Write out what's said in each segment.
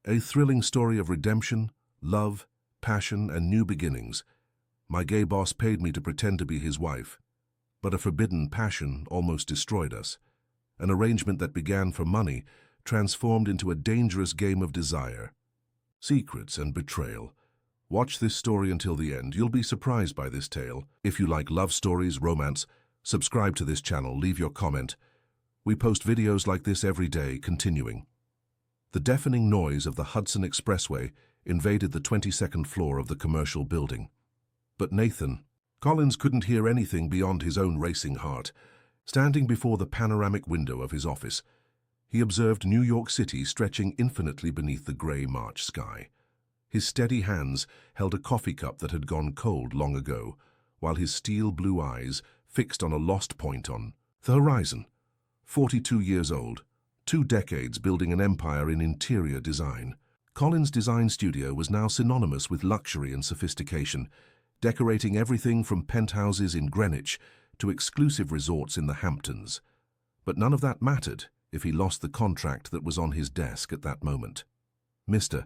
A thrilling story of redemption, love, passion, and new beginnings. My gay boss paid me to pretend to be his wife, but a forbidden passion almost destroyed us. An arrangement that began for money transformed into a dangerous game of desire. Secrets and betrayal. Watch this story until the end. You'll be surprised by this tale. If you like love stories, romance, subscribe to this channel, leave your comment. We post videos like this every day, continuing. The deafening noise of the Hudson Expressway invaded the 22nd floor of the commercial building. But Nathan Collins couldn't hear anything beyond his own racing heart. Standing before the panoramic window of his office, he observed New York City stretching infinitely beneath the gray March sky. His steady hands held a coffee cup that had gone cold long ago, while his steel blue eyes fixed on a lost point on the horizon. 42 years old, 2 decades building an empire in interior design. Collins' design studio was now synonymous with luxury and sophistication, decorating everything from penthouses in Greenwich to exclusive resorts in the Hamptons. But none of that mattered if he lost the contract that was on his desk at that moment. Mr.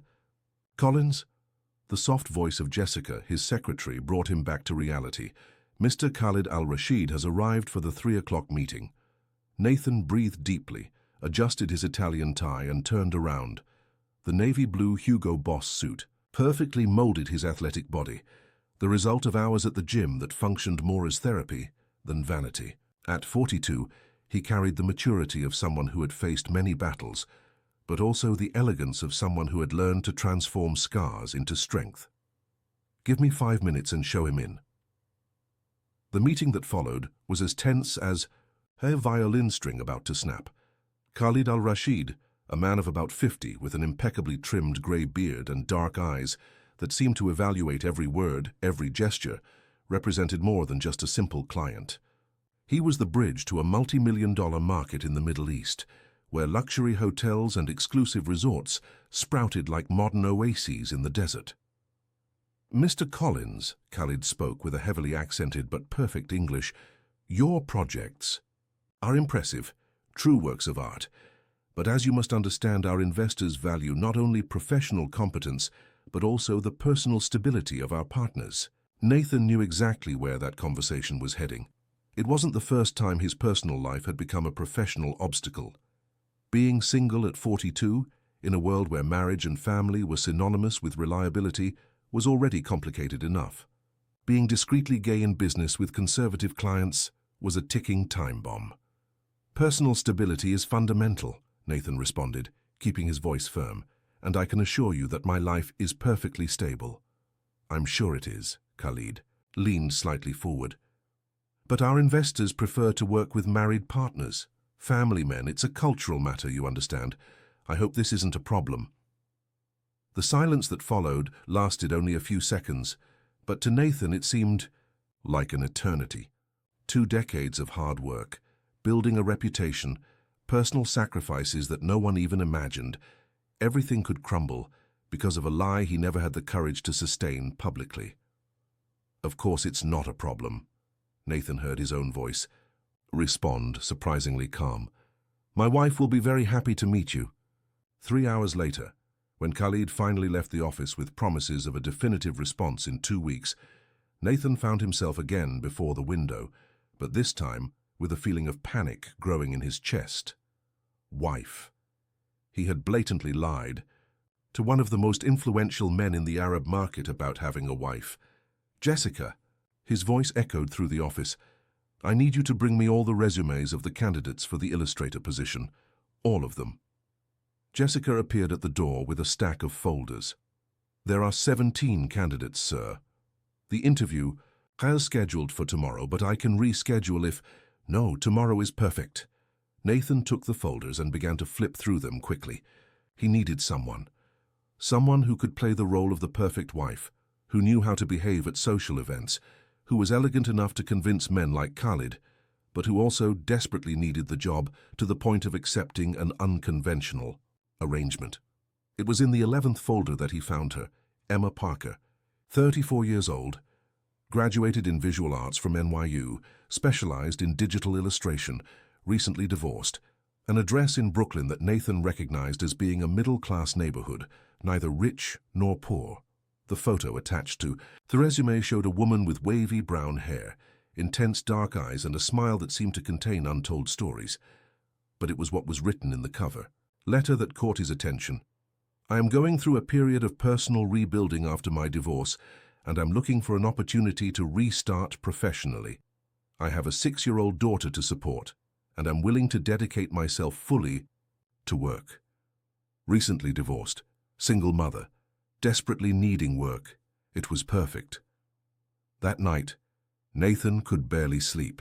Collins? The soft voice of Jessica, his secretary, brought him back to reality. Mr. Khalid al-Rashid has arrived for the 3 o'clock meeting. Nathan breathed deeply, adjusted his Italian tie, and turned around. The navy blue Hugo Boss suit perfectly molded his athletic body, the result of hours at the gym that functioned more as therapy than vanity. At 42, he carried the maturity of someone who had faced many battles, but also the elegance of someone who had learned to transform scars into strength. Give me 5 minutes and show him in. The meeting that followed was as tense as a violin string about to snap. Khalid al-Rashid, a man of about 50 with an impeccably trimmed grey beard and dark eyes that seemed to evaluate every word, every gesture, represented more than just a simple client. He was the bridge to a multi-million-dollar market in the Middle East, where luxury hotels and exclusive resorts sprouted like modern oases in the desert. Mr. Collins, Khalid spoke with a heavily accented but perfect English, your projects are impressive, true works of art, but as you must understand, our investors value not only professional competence, but also the personal stability of our partners. Nathan knew exactly where that conversation was heading. It wasn't the first time his personal life had become a professional obstacle. Being single at 42, in a world where marriage and family were synonymous with reliability, was already complicated enough. Being discreetly gay in business with conservative clients was a ticking time bomb. Personal stability is fundamental, Nathan responded, keeping his voice firm, and I can assure you that my life is perfectly stable. I'm sure it is, Khalid leaned slightly forward. But our investors prefer to work with married partners, family men. It's a cultural matter, you understand. I hope this isn't a problem. The silence that followed lasted only a few seconds, but to Nathan it seemed like an eternity. 2 decades of hard work, building a reputation, personal sacrifices that no one even imagined. Everything could crumble because of a lie he never had the courage to sustain publicly. Of course it's not a problem. Nathan heard his own voice respond, surprisingly calm. My wife will be very happy to meet you. 3 hours later, when Khalid finally left the office with promises of a definitive response in 2 weeks, Nathan found himself again before the window, but this time with a feeling of panic growing in his chest. Wife. He had blatantly lied to one of the most influential men in the Arab market about having a wife. Jessica. His voice echoed through the office. I need you to bring me all the resumes of the candidates for the illustrator position. All of them. Jessica appeared at the door with a stack of folders. There are 17 candidates, sir. The interview is scheduled for tomorrow, but I can reschedule if... No, tomorrow is perfect. Nathan took the folders and began to flip through them quickly. He needed someone. Someone who could play the role of the perfect wife, who knew how to behave at social events, who was elegant enough to convince men like Khalid, but who also desperately needed the job to the point of accepting an unconventional arrangement. It was in the 11th folder that he found her, Emma Parker, 34 years old, graduated in visual arts from NYU, specialized in digital illustration, recently divorced, an address in Brooklyn that Nathan recognized as being a middle-class neighborhood, neither rich nor poor. The photo attached to the resume showed a woman with wavy brown hair, intense dark eyes, and a smile that seemed to contain untold stories. But it was what was written in the cover letter that caught his attention. I am going through a period of personal rebuilding after my divorce, and I'm looking for an opportunity to restart professionally. I have a 6-year-old daughter to support, and I'm willing to dedicate myself fully to work. Recently divorced, single mother, desperately needing work. It was perfect. That night, Nathan could barely sleep.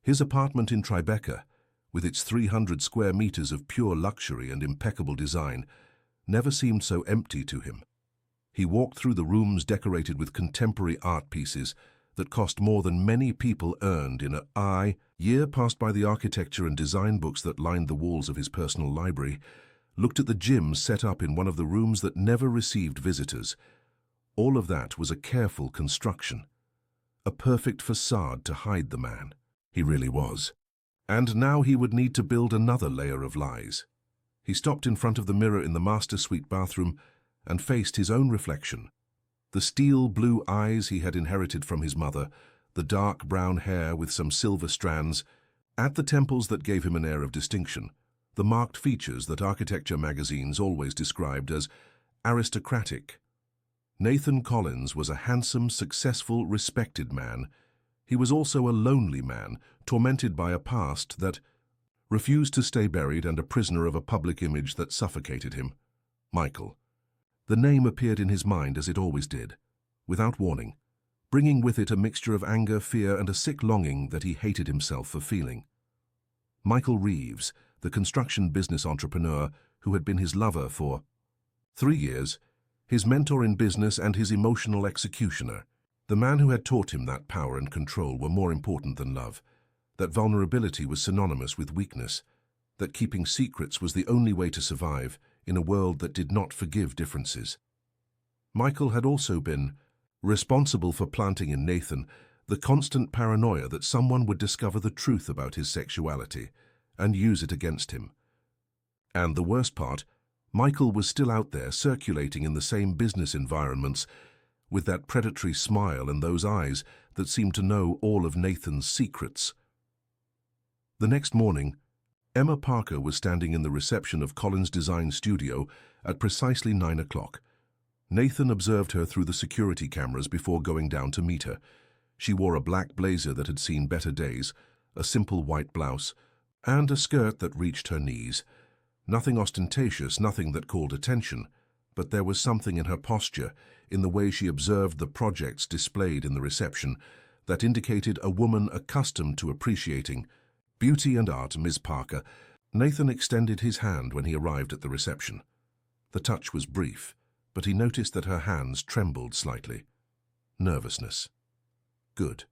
His apartment in Tribeca, with its 300 square meters of pure luxury and impeccable design, never seemed so empty to him. He walked through the rooms decorated with contemporary art pieces that cost more than many people earned in a year. Passed by the architecture and design books that lined the walls of his personal library, looked at the gym set up in one of the rooms that never received visitors. All of that was a careful construction, a perfect facade to hide the man he really was. And now he would need to build another layer of lies. He stopped in front of the mirror in the master suite bathroom and faced his own reflection. The steel blue eyes he had inherited from his mother, the dark brown hair with some silver strands, at the temples that gave him an air of distinction, the marked features that architecture magazines always described as aristocratic. Nathan Collins was a handsome, successful, respected man. He was also a lonely man, tormented by a past that refused to stay buried and a prisoner of a public image that suffocated him. Michael. The name appeared in his mind as it always did, without warning, bringing with it a mixture of anger, fear, and a sick longing that he hated himself for feeling. Michael Reeves, the construction business entrepreneur who had been his lover for 3 years, his mentor in business and his emotional executioner. The man who had taught him that power and control were more important than love, that vulnerability was synonymous with weakness, that keeping secrets was the only way to survive in a world that did not forgive differences. Michael had also been responsible for planting in Nathan the constant paranoia that someone would discover the truth about his sexuality and use it against him. And the worst part, Michael was still out there circulating in the same business environments with that predatory smile and those eyes that seemed to know all of Nathan's secrets. The next morning, Emma Parker was standing in the reception of Collins' design studio at precisely 9 o'clock. Nathan observed her through the security cameras before going down to meet her. She wore a black blazer that had seen better days, a simple white blouse, and a skirt that reached her knees. Nothing ostentatious, nothing that called attention, but there was something in her posture, in the way she observed the projects displayed in the reception, that indicated a woman accustomed to appreciating beauty and art. Ms. Parker. Nathan extended his hand when he arrived at the reception. The touch was brief, but he noticed that her hands trembled slightly. Nervousness. Good.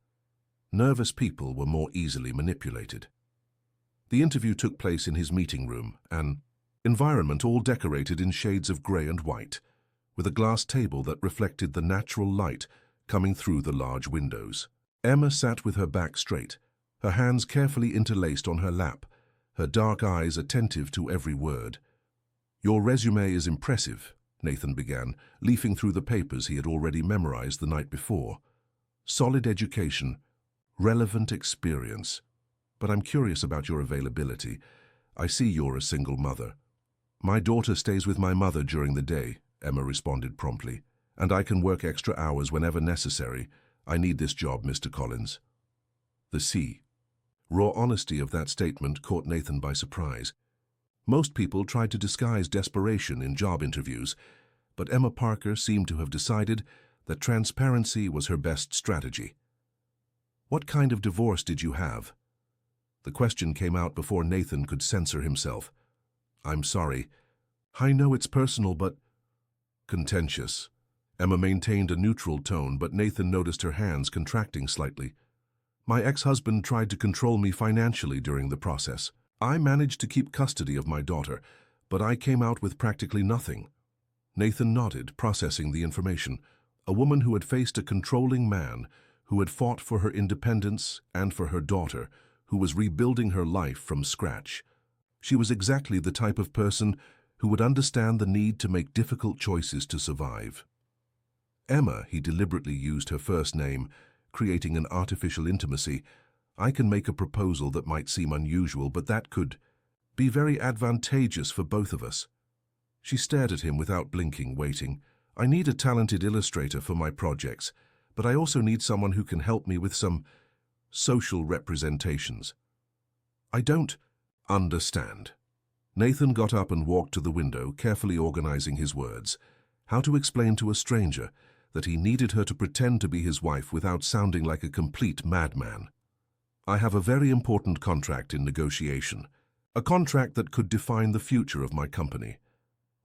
Nervous people were more easily manipulated. The interview took place in his meeting room, an environment all decorated in shades of grey and white, with a glass table that reflected the natural light coming through the large windows. Emma sat with her back straight, her hands carefully interlaced on her lap, her dark eyes attentive to every word. "Your resume is impressive," Nathan began, leafing through the papers he had already memorized the night before. "Solid education, relevant experience. But I'm curious about your availability. I see you're a single mother." "My daughter stays with my mother during the day," Emma responded promptly, "and I can work extra hours whenever necessary. I need this job, Mr. Collins." The raw honesty of that statement caught Nathan by surprise. Most people tried to disguise desperation in job interviews, but Emma Parker seemed to have decided that transparency was her best strategy. "What kind of divorce did you have?" The question came out before Nathan could censor himself. "I'm sorry. I know it's personal, but—" "Contentious." Emma maintained a neutral tone, but Nathan noticed her hands contracting slightly. "My ex-husband tried to control me financially during the process. I managed to keep custody of my daughter, but I came out with practically nothing." Nathan nodded, processing the information. A woman who had faced a controlling man, who had fought for her independence and for her daughter, who was rebuilding her life from scratch. She was exactly the type of person who would understand the need to make difficult choices to survive. Emma, he deliberately used her first name, creating an artificial intimacy. I can make a proposal that might seem unusual, but that could be very advantageous for both of us. She stared at him without blinking, waiting. I need a talented illustrator for my projects, but I also need someone who can help me with some social representations. I don't understand. Nathan got up and walked to the window, carefully organizing his words. How to explain to a stranger that he needed her to pretend to be his wife without sounding like a complete madman? I have a very important contract in negotiation, a contract that could define the future of my company.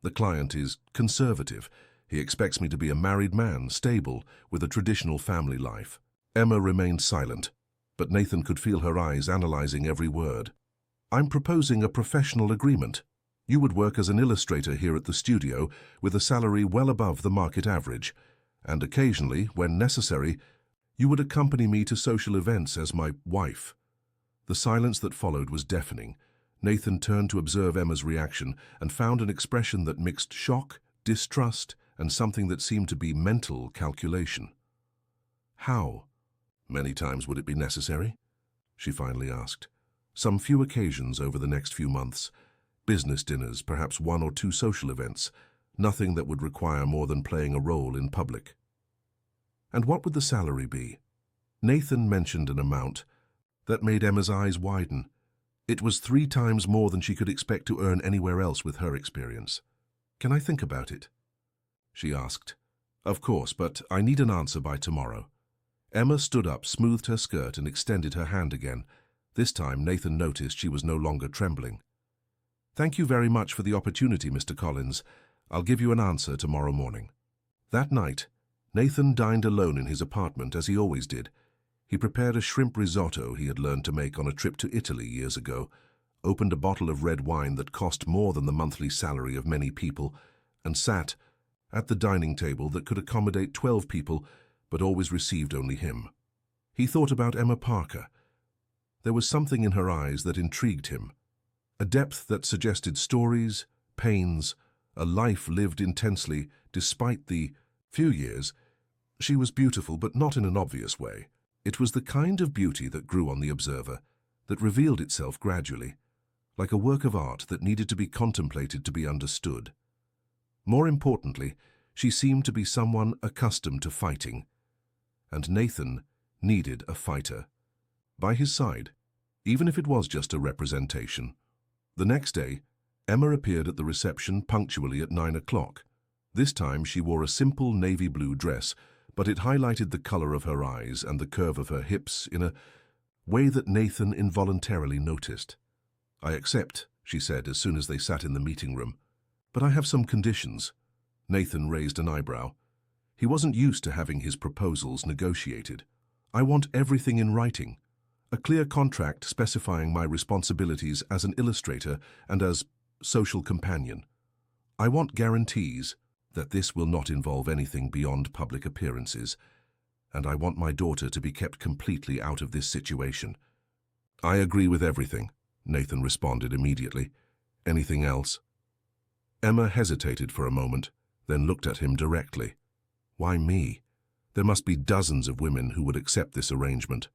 The client is conservative. He expects me to be a married man, stable, with a traditional family life. Emma remained silent, but Nathan could feel her eyes analyzing every word. I'm proposing a professional agreement. You would work as an illustrator here at the studio with a salary well above the market average, and occasionally, when necessary, you would accompany me to social events as my wife. The silence that followed was deafening. Nathan turned to observe Emma's reaction and found an expression that mixed shock, distrust, and something that seemed to be mental calculation. How many times would it be necessary? She finally asked. Some few occasions over the next few months. Business dinners, perhaps 1 or 2 social events. Nothing that would require more than playing a role in public. And what would the salary be? Nathan mentioned an amount that made Emma's eyes widen. It was 3 times more than she could expect to earn anywhere else with her experience. Can I think about it? She asked. Of course, but I need an answer by tomorrow. Emma stood up, smoothed her skirt, and extended her hand again. This time, Nathan noticed she was no longer trembling. Thank you very much for the opportunity, Mr. Collins. I'll give you an answer tomorrow morning. That night, Nathan dined alone in his apartment, as he always did. He prepared a shrimp risotto he had learned to make on a trip to Italy years ago, opened a bottle of red wine that cost more than the monthly salary of many people, and sat at the dining table that could accommodate 12 people, but always received only him. He thought about Emma Parker. There was something in her eyes that intrigued him, a depth that suggested stories, pains, a life lived intensely despite the few years. She was beautiful, but not in an obvious way. It was the kind of beauty that grew on the observer, that revealed itself gradually, like a work of art that needed to be contemplated to be understood. More importantly, she seemed to be someone accustomed to fighting, and Nathan needed a fighter by his side, even if it was just a representation. The next day, Emma appeared at the reception punctually at 9 o'clock. This time she wore a simple navy blue dress, but it highlighted the color of her eyes and the curve of her hips in a way that Nathan involuntarily noticed. I accept, she said as soon as they sat in the meeting room, but I have some conditions. Nathan raised an eyebrow. He wasn't used to having his proposals negotiated. I want everything in writing. A clear contract specifying my responsibilities as an illustrator and as social companion. I want guarantees that this will not involve anything beyond public appearances, and I want my daughter to be kept completely out of this situation. I agree with everything, Nathan responded immediately. Anything else? Emma hesitated for a moment, then looked at him directly. Why me? There must be dozens of women who would accept this arrangement.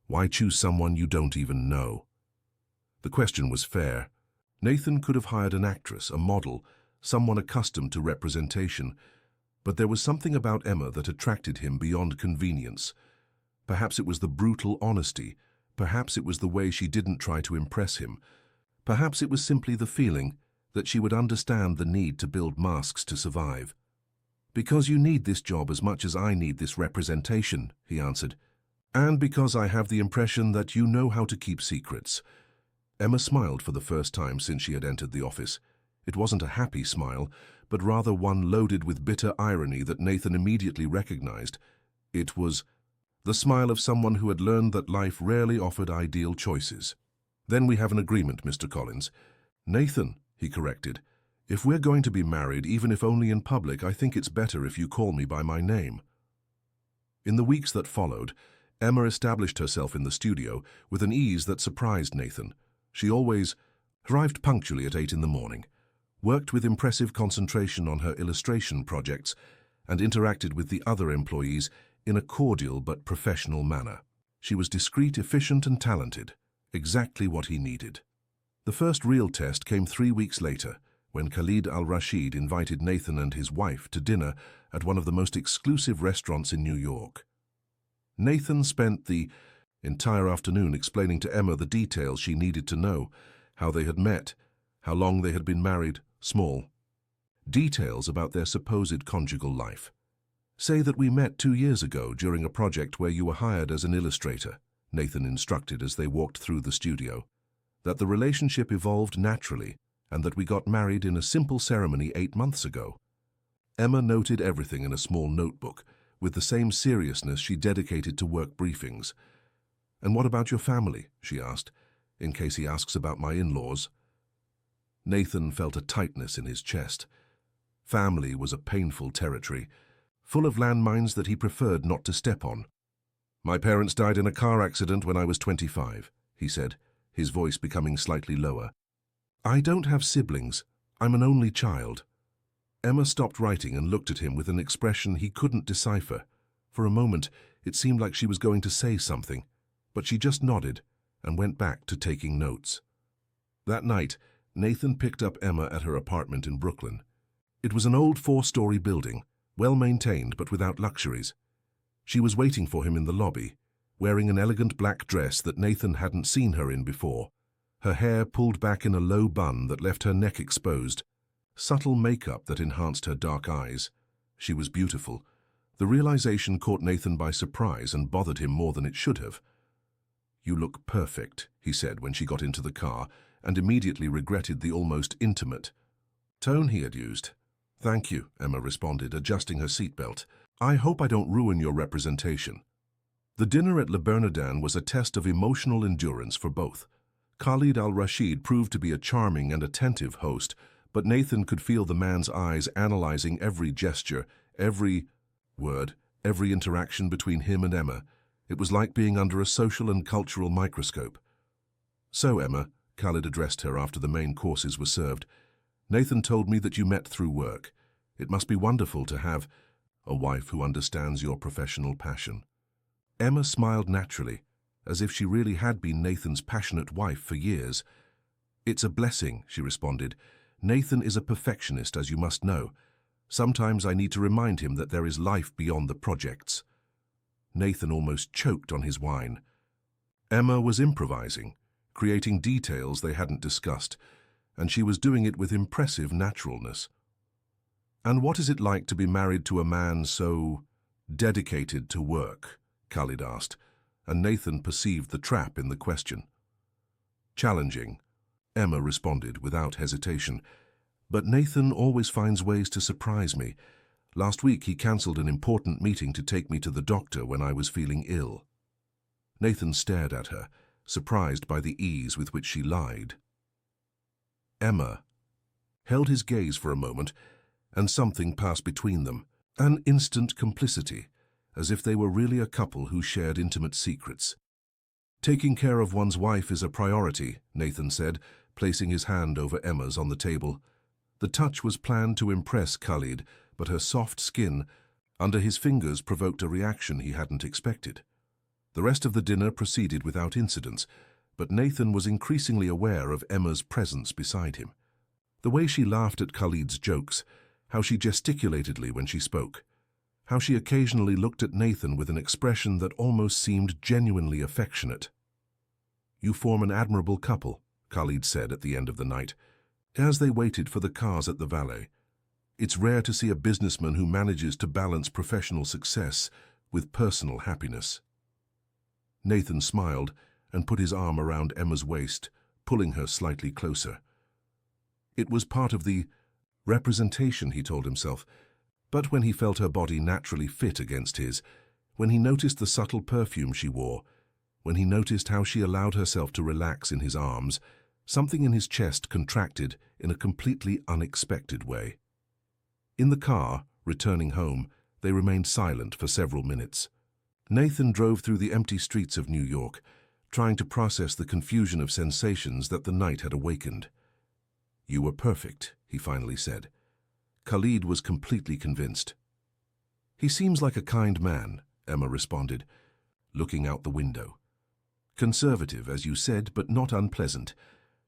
Why choose someone you don't even know? The question was fair. Nathan could have hired an actress, a model, someone accustomed to representation, but there was something about Emma that attracted him beyond convenience. Perhaps it was the brutal honesty, perhaps it was the way she didn't try to impress him, perhaps it was simply the feeling that she would understand the need to build masks to survive. Because you need this job as much as I need this representation, he answered, and because I have the impression that you know how to keep secrets. Emma smiled for the first time since she had entered the office. It wasn't a happy smile, but rather one loaded with bitter irony that Nathan immediately recognized. It was the smile of someone who had learned that life rarely offered ideal choices. Then we have an agreement, Mr. Collins. Nathan, he corrected. If we're going to be married, even if only in public, I think it's better if you call me by my name. In the weeks that followed, Emma established herself in the studio with an ease that surprised Nathan. She always arrived punctually at 8 in the morning. worked with impressive concentration on her illustration projects, and interacted with the other employees in a cordial but professional manner. She was discreet, efficient, and talented, exactly what he needed. The first real test came 3 weeks later, when Khalid al-Rashid invited Nathan and his wife to dinner at one of the most exclusive restaurants in New York. Nathan spent the entire afternoon explaining to Emma the details she needed to know: how they had met, how long they had been married, small details about their supposed conjugal life. "Say that we met 2 years ago during a project where you were hired as an illustrator," Nathan instructed as they walked through the studio. "That the relationship evolved naturally, and that we got married in a simple ceremony 8 months ago." Emma noted everything in a small notebook, with the same seriousness she dedicated to work briefings. "And what about your family?" she asked, "in case he asks about my in-laws." Nathan felt a tightness in his chest. Family was a painful territory, full of landmines that he preferred not to step on. "My parents died in a car accident when I was 25, he said, his voice becoming slightly lower. "I don't have siblings. I'm an only child." Emma stopped writing and looked at him with an expression he couldn't decipher. For a moment, it seemed like she was going to say something, but she just nodded and went back to taking notes. That night, Nathan picked up Emma at her apartment in Brooklyn. It was an old 4-story building, well-maintained but without luxuries. She was waiting for him in the lobby, wearing an elegant black dress that Nathan hadn't seen her in before, her hair pulled back in a low bun that left her neck exposed, subtle makeup that enhanced her dark eyes. She was beautiful. The realization caught Nathan by surprise and bothered him more than it should have. "You look perfect," he said when she got into the car, and immediately regretted the almost intimate tone he had used. "Thank you," Emma responded, adjusting her seatbelt. "I hope I don't ruin your representation." The dinner at Le Bernardin was a test of emotional endurance for both. Khalid al-Rashid proved to be a charming and attentive host, but Nathan could feel the man's eyes analyzing every gesture, every word, every interaction between him and Emma. It was like being under a social and cultural microscope. "So, Emma," Khalid addressed her after the main courses were served, "Nathan told me that you met through work. It must be wonderful to have a wife who understands your professional passion." Emma smiled naturally, as if she really had been Nathan's passionate wife for years. "It's a blessing," she responded. "Nathan is a perfectionist, as you must know. Sometimes I need to remind him that there is life beyond the projects." Nathan almost choked on his wine. Emma was improvising, creating details they hadn't discussed, and she was doing it with impressive naturalness. "And what is it like to be married to a man so dedicated to work?" Khalid asked, and Nathan perceived the trap in the question. "Challenging," Emma responded without hesitation. "But Nathan always finds ways to surprise me. Last week he cancelled an important meeting to take me to the doctor when I was feeling ill." Nathan stared at her, surprised by the ease with which she lied. Emma held his gaze for a moment, and something passed between them, an instant complicity, as if they were really a couple who shared intimate secrets. "Taking care of one's wife is a priority," Nathan said, placing his hand over Emma's on the table. The touch was planned to impress Khalid, but her soft skin under his fingers provoked a reaction he hadn't expected. The rest of the dinner proceeded without incidents, but Nathan was increasingly aware of Emma's presence beside him. The way she laughed at Khalid's jokes, how she gesticulated when she spoke, how she occasionally looked at Nathan with an expression that almost seemed genuinely affectionate. "You form an admirable couple," Khalid said at the end of the night, as they waited for the cars at the valet. "It's rare to see a businessman who manages to balance professional success with personal happiness." Nathan smiled and put his arm around Emma's waist, pulling her slightly closer. It was part of the representation, he told himself, but when he felt her body naturally fit against his, when he noticed the subtle perfume she wore, when he noticed how she allowed herself to relax in his arms, something in his chest contracted in a completely unexpected way. In the car, returning home, they remained silent for several minutes. Nathan drove through the empty streets of New York, trying to process the confusion of sensations that the night had awakened. "You were perfect," he finally said. Khalid was completely convinced. "He seems like a kind man," Emma responded, looking out the window. "Conservative, as you said, but not unpleasant.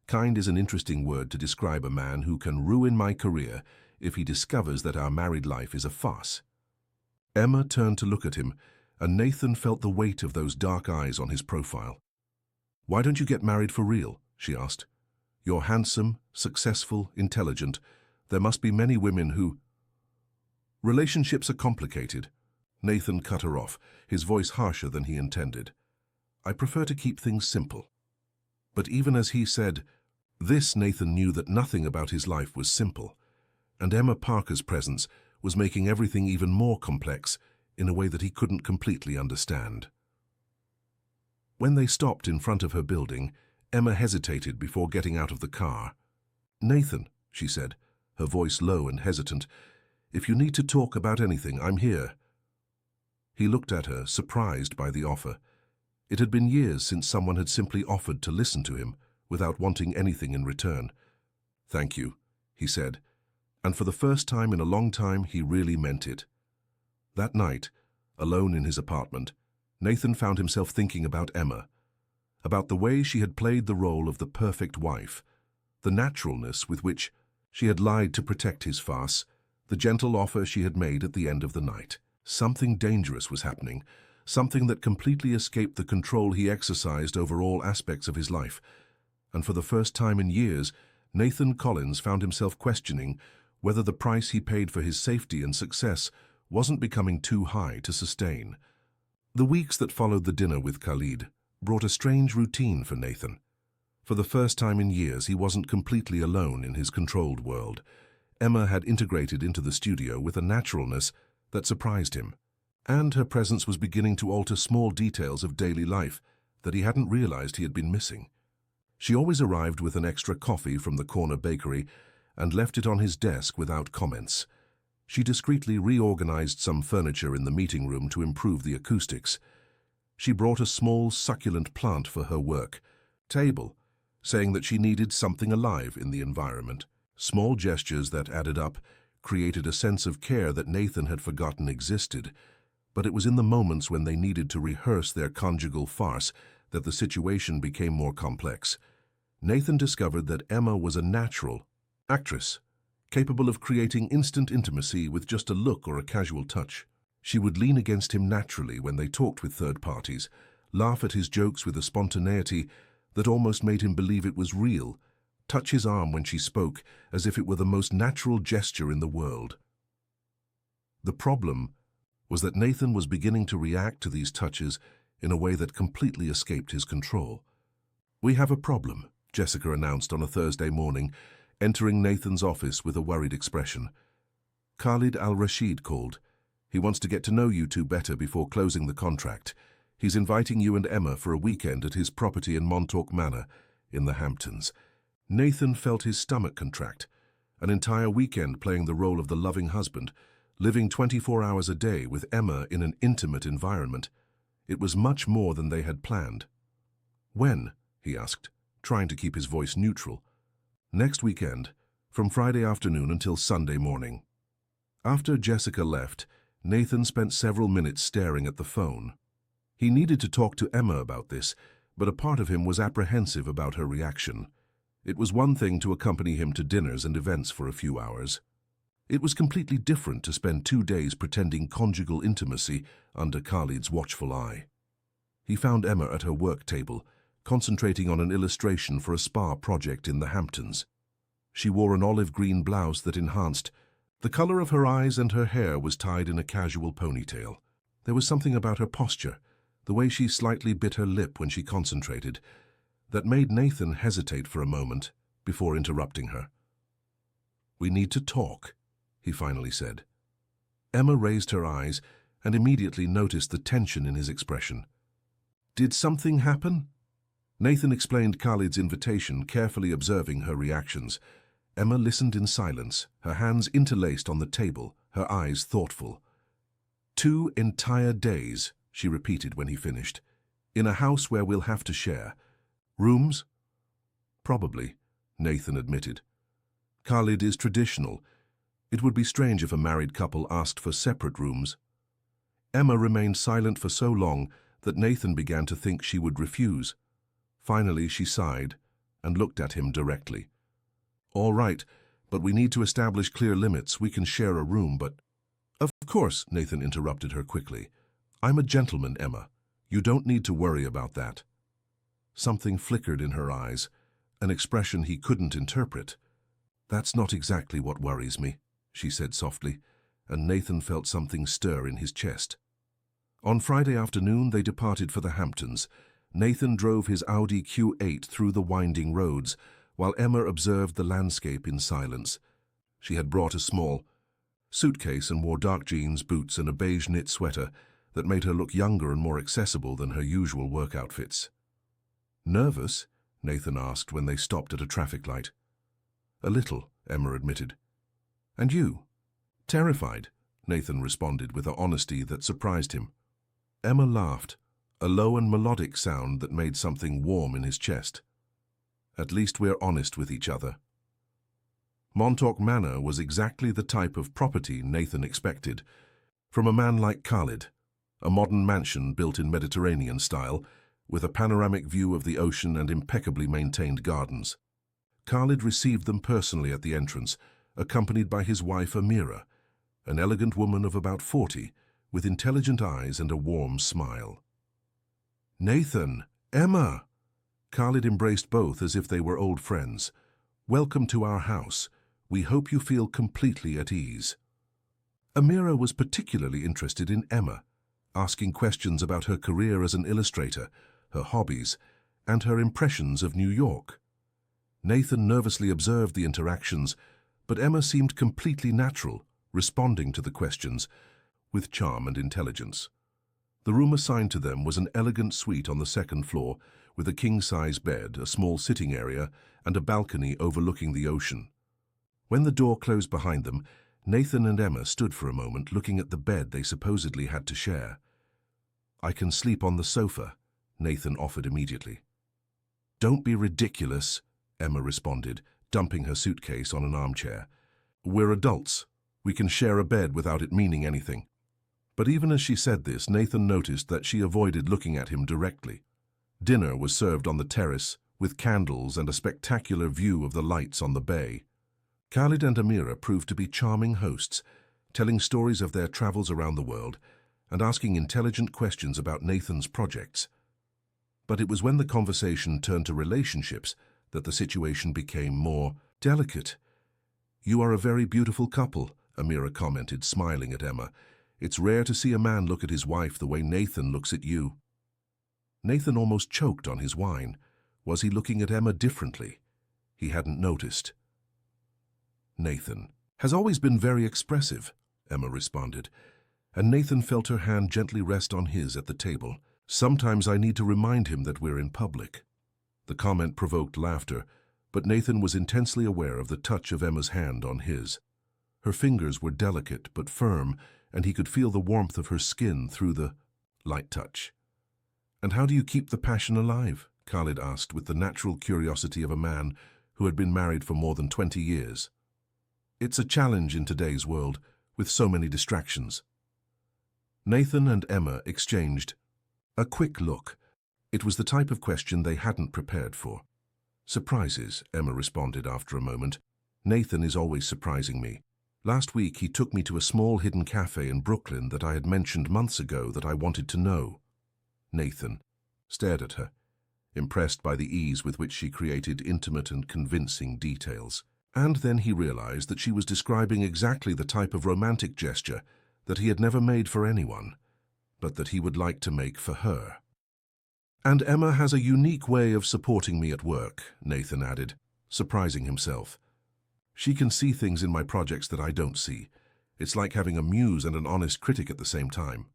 Kind is an interesting word to describe a man who can ruin my career if he discovers that our married life is a farce." Emma turned to look at him, and Nathan felt the weight of those dark eyes on his profile. "Why don't you get married for real?" she asked. "You're handsome, successful, intelligent. There must be many women who—" "Relationships are complicated." Nathan cut her off, his voice harsher than he intended. "I prefer to keep things simple." But even as he said this, Nathan knew that nothing about his life was simple, and Emma Parker's presence was making everything even more complex in a way that he couldn't completely understand. When they stopped in front of her building, Emma hesitated before getting out of the car. "Nathan," she said, her voice low and hesitant, "if you need to talk about anything, I'm here." He looked at her, surprised by the offer. It had been years since someone had simply offered to listen to him without wanting anything in return. "Thank you," he said, and for the first time in a long time he really meant it. That night, alone in his apartment, Nathan found himself thinking about Emma, about the way she had played the role of the perfect wife, the naturalness with which she had lied to protect his farce, the gentle offer she had made at the end of the night. Something dangerous was happening, something that completely escaped the control he exercised over all aspects of his life. And for the first time in years, Nathan Collins found himself questioning whether the price he paid for his safety and success wasn't becoming too high to sustain. The weeks that followed the dinner with Khalid brought a strange routine for Nathan. For the first time in years, he wasn't completely alone in his controlled world. Emma had integrated into the studio with a naturalness that surprised him, and her presence was beginning to alter small details of daily life that he hadn't realized he had been missing. She always arrived with an extra coffee from the corner bakery and left it on his desk without comments. She discreetly reorganized some furniture in the meeting room to improve the acoustics. She brought a small, succulent plant for her work table, saying that she needed something alive in the environment. Small gestures that added up created a sense of care that Nathan had forgotten existed, but it was in the moments when they needed to rehearse their conjugal farce that the situation became more complex. Nathan discovered that Emma was a natural actress, capable of creating instant intimacy with just a look or a casual touch. She would lean against him naturally when they talked with third parties, laugh at his jokes with a spontaneity that almost made him believe it was real, touch his arm when she spoke as if it were the most natural gesture in the world. The problem was that Nathan was beginning to react to these touches in a way that completely escaped his control. "We have a problem," Jessica announced on a Thursday morning, entering Nathan's office with a worried expression. "Khalid al-Rashid called. He wants to get to know you two better before closing the contract. He's inviting you and Emma for a weekend at his property in Montauk Manor in the Hamptons." Nathan felt his stomach contract. An entire weekend playing the role of the loving husband, living 24 hours a day with Emma in an intimate environment. It was much more than they had planned. "When?" he asked, trying to keep his voice neutral. "Next weekend, from Friday afternoon until Sunday morning." After Jessica left, Nathan spent several minutes staring at the phone. He needed to talk to Emma about this, but a part of him was apprehensive about her reaction. It was one thing to accompany him to dinners and events for a few hours. It was completely different to spend 2 days pretending conjugal intimacy under Khalid's watchful eye. He found Emma at her work table, concentrating on an illustration for a spa project in the Hamptons. She wore an olive green blouse that enhanced. The color of her eyes and her hair was tied in a casual ponytail. There was something about her posture, the way she slightly bit her lip when she concentrated, that made Nathan hesitate for a moment before interrupting her. "We need to talk," he finally said. Emma raised her eyes and immediately noticed the tension in his expression. "Did something happen?" Nathan explained Khalid's invitation, carefully observing her reactions. Emma listened in silence, her hands interlaced on the table, her eyes thoughtful. 2 entire days, she repeated when he finished. "In a house where we'll have to share. Rooms?" "Probably," Nathan admitted. Khalid is traditional. It would be strange if a married couple asked for separate rooms. Emma remained silent for so long that Nathan began to think she would refuse. Finally, she sighed and looked at him directly. "All right, but we need to establish clear limits. We can share a room, but—" "Of course," Nathan interrupted her quickly. "I'm a gentleman, Emma. You don't need to worry about that." Something flickered in her eyes, an expression he couldn't interpret. "That's not exactly what worries me," she said softly, and Nathan felt something stir in his chest. On Friday afternoon, they departed for the Hamptons. Nathan drove his Audi Q8 through the winding roads, while Emma observed the landscape in silence. She had brought a small suitcase and wore dark jeans, boots, and a beige knit sweater that made her look younger and more accessible than her usual work outfits. "Nervous?" Nathan asked when they stopped at a traffic light. "A little," Emma admitted. "And you?" "Terrified," Nathan responded with an honesty that surprised him. Emma laughed, a low and melodic sound that made something warm in his chest. "At least we're honest with each other." Montauk Manor was exactly the type of property Nathan expected. From a man like Khalid, a modern mansion built in Mediterranean style, with a panoramic view of the ocean and impeccably maintained gardens. Khalid received them personally at the entrance, accompanied by his wife Amira, an elegant woman of about 40, with intelligent eyes and a warm smile. "Nathan! Emma!" Khalid embraced both as if they were old friends. "Welcome to our house. We hope you feel completely at ease." Amira was particularly interested in Emma, asking questions about her career as an illustrator, her hobbies, and her impressions of New York. Nathan nervously observed the interactions, but Emma seemed completely natural, responding to the questions with charm and intelligence. The room assigned to them was an elegant suite on the second floor, with a king-size bed, a small sitting area, and a balcony overlooking the ocean. When the door closed behind them, Nathan and Emma stood for a moment looking at the bed they supposedly had to share. "I can sleep on the sofa," Nathan offered immediately. "Don't be ridiculous," Emma responded, dumping her suitcase on an armchair. "We're adults. We can share a bed without it meaning anything." But even as she said this, Nathan noticed that she avoided looking at him directly. Dinner was served on the terrace, with candles and a spectacular view of the lights on the bay. Khalid and Amira proved to be charming hosts, telling stories of their travels around the world and asking intelligent questions about Nathan's projects. But it was when the conversation turned to relationships that the situation became more delicate. "You are a very beautiful couple," Amira commented, smiling at Emma. "It's rare to see a man look at his wife the way Nathan looks at you." Nathan almost choked on his wine. Was he looking at Emma differently? He hadn't noticed. "Nathan has always been very expressive," Emma responded, and Nathan felt her hand gently rest on his at the table. "Sometimes I need to remind him that we're in public." The comment provoked laughter, but Nathan was intensely aware of the touch of Emma's hand on his. Her fingers were delicate but firm, and he could feel the warmth of her skin through the light touch. "And how do you keep the passion alive?" Khalid asked with the natural curiosity of a man who had been married for more than 20 years. "It's a challenge in today's world, with so many distractions." Nathan and Emma exchanged a quick look. It was the type of question they hadn't prepared for. "Surprises," Emma responded after a moment. "Nathan is always surprising me. Last week he took me to a small hidden cafe in Brooklyn that I had mentioned months ago that I wanted to know." Nathan stared at her, impressed by the ease with which she created intimate and convincing details. And then he realized that she was describing exactly the type of romantic gesture that he had never made for anyone, but that he would like to make for her. "And Emma has a unique way of supporting me at work," Nathan added, surprising himself. "She can see things in my projects that I don't see. It's like having a muse and an honest critic at the same time."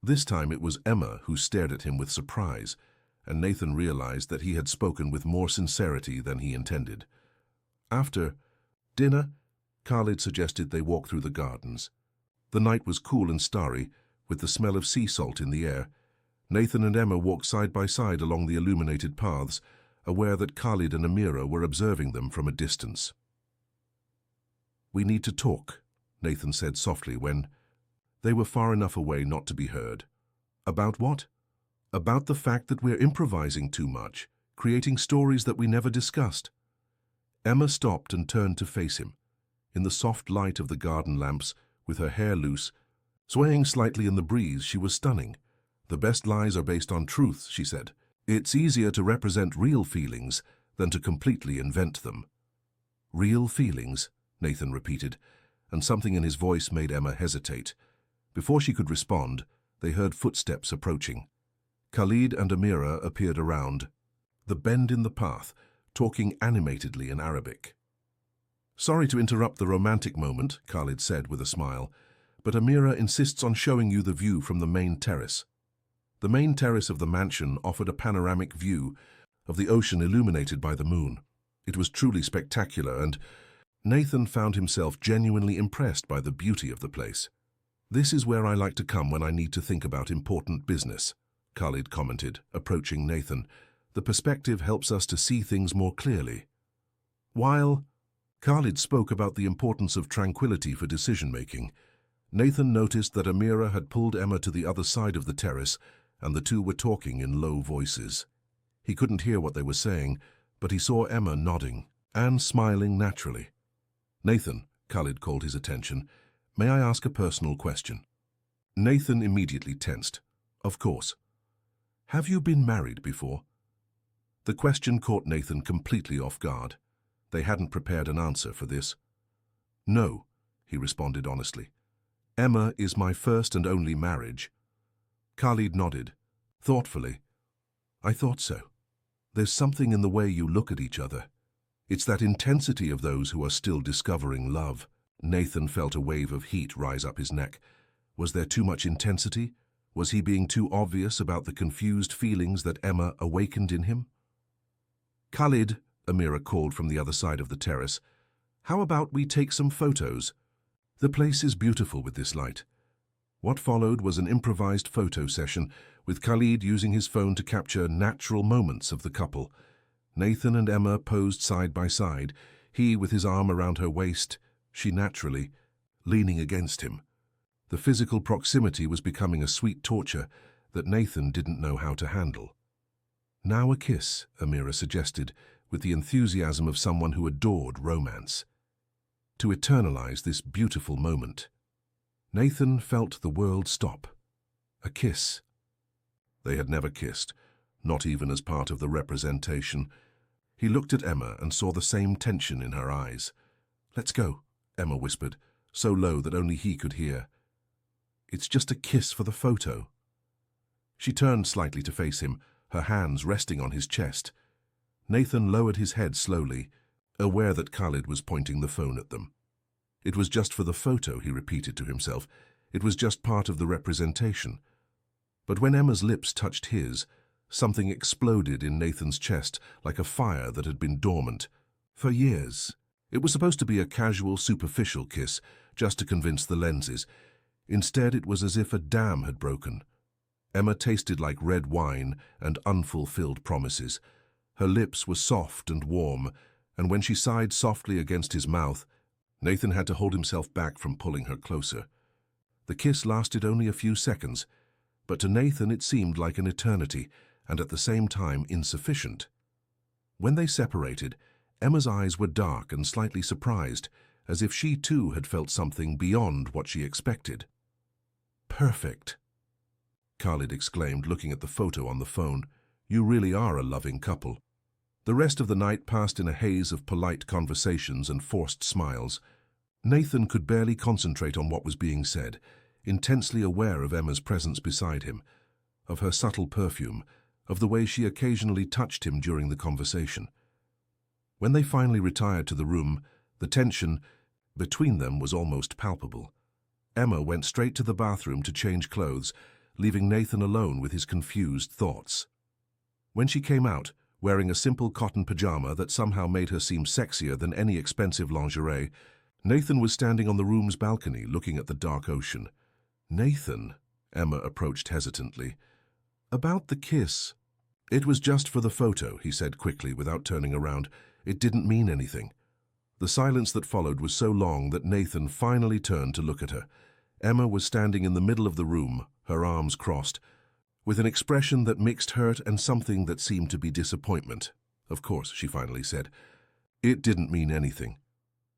This time it was Emma who stared at him with surprise, and Nathan realized that he had spoken with more sincerity than he intended. After dinner, Khalid suggested they walk through the gardens. The night was cool and starry, with the smell of sea salt in the air. Nathan and Emma walked side by side along the illuminated paths, aware that Khalid and Amira were observing them from a distance. "We need to talk," Nathan said softly when they were far enough away not to be heard. "About what?" "About the fact that we're improvising too much, creating stories that we never discussed." Emma stopped and turned to face him. In the soft light of the garden lamps, with her hair loose, swaying slightly in the breeze, she was stunning. "The best lies are based on truth," she said. "It's easier to represent real feelings than to completely invent them." "Real feelings," Nathan repeated, and something in his voice made Emma hesitate. Before she could respond, they heard footsteps approaching. Khalid and Amira appeared around the bend in the path, talking animatedly in Arabic. "Sorry to interrupt the romantic moment," Khalid said with a smile, "but Amira insists on showing you the view from the main terrace." The main terrace of the mansion offered a panoramic view of the ocean illuminated by the moon. It was truly spectacular, and Nathan found himself genuinely impressed by the beauty of the place. "This is where I like to come when I need to think about important business," Khalid commented, approaching Nathan. "The perspective helps us to see things more clearly." While Khalid spoke about the importance of tranquility for decision-making, Nathan noticed that Amira had pulled Emma to the other side of the terrace, and the two were talking in low voices. He couldn't hear what they were saying, but he saw Emma nodding and smiling naturally. "Nathan," Khalid called his attention, "may I ask a personal question?" Nathan immediately tensed. "Of course." "Have you been married before?" The question caught Nathan completely off guard. They hadn't prepared an answer for this. "No," he responded honestly. "Emma is my first and only marriage." Khalid nodded, thoughtfully. "I thought so. There's something in the way you look at each other. It's that intensity of those who are still discovering love." Nathan felt a wave of heat rise up his neck. Was there too much intensity? Was he being too obvious about the confused feelings that Emma awakened in him? "Khalid," Amira called from the other side of the terrace, "how about we take some photos? The place is beautiful with this light." What followed was an improvised photo session, with Khalid using his phone to capture natural moments of the couple. Nathan and Emma posed side by side, he with his arm around her waist, she naturally leaning against him. The physical proximity was becoming a sweet torture that Nathan didn't know how to handle. "Now a kiss," Amira suggested, with the enthusiasm of someone who adored romance. To eternalize this beautiful moment. Nathan felt the world stop. A kiss. They had never kissed, not even as part of the representation. He looked at Emma and saw the same tension in her eyes. "Let's go," Emma whispered, so low that only he could hear. "It's just a kiss for the photo." She turned slightly to face him, her hands resting on his chest. Nathan lowered his head slowly, aware that Khalid was pointing the phone at them. "It was just for the photo," he repeated to himself. "It was just part of the representation." But when Emma's lips touched his, something exploded in Nathan's chest like a fire that had been dormant for years. It was supposed to be a casual, superficial kiss, just to convince the lenses. Instead, it was as if a dam had broken. Emma tasted like red wine and unfulfilled promises. Her lips were soft and warm, and when she sighed softly against his mouth, Nathan had to hold himself back from pulling her closer. The kiss lasted only a few seconds, but to Nathan it seemed like an eternity, and at the same time insufficient. When they separated, Emma's eyes were dark and slightly surprised, as if she too had felt something beyond what she expected. "Perfect," Khalid exclaimed, looking at the photo on the phone. "You really are a loving couple." The rest of the night passed in a haze of polite conversations and forced smiles. Nathan could barely concentrate on what was being said, intensely aware of Emma's presence beside him, of her subtle perfume, of the way she occasionally touched him during the conversation. When they finally retired to the room, the tension between them was almost palpable. Emma went straight to the bathroom to change clothes, leaving Nathan alone with his confused thoughts. When she came out, wearing a simple cotton pajama that somehow made her seem sexier than any expensive lingerie, Nathan was standing on the room's balcony looking at the dark ocean. "Nathan," Emma approached hesitantly. "About the kiss." "It was just for the photo," he said quickly without turning around. "It didn't mean anything." The silence that followed was so long that Nathan finally turned to look at her. Emma was standing in the middle of the room, her arms crossed, with an expression that mixed hurt and something that seemed to be disappointment. "Of course," she finally said. It didn't mean anything,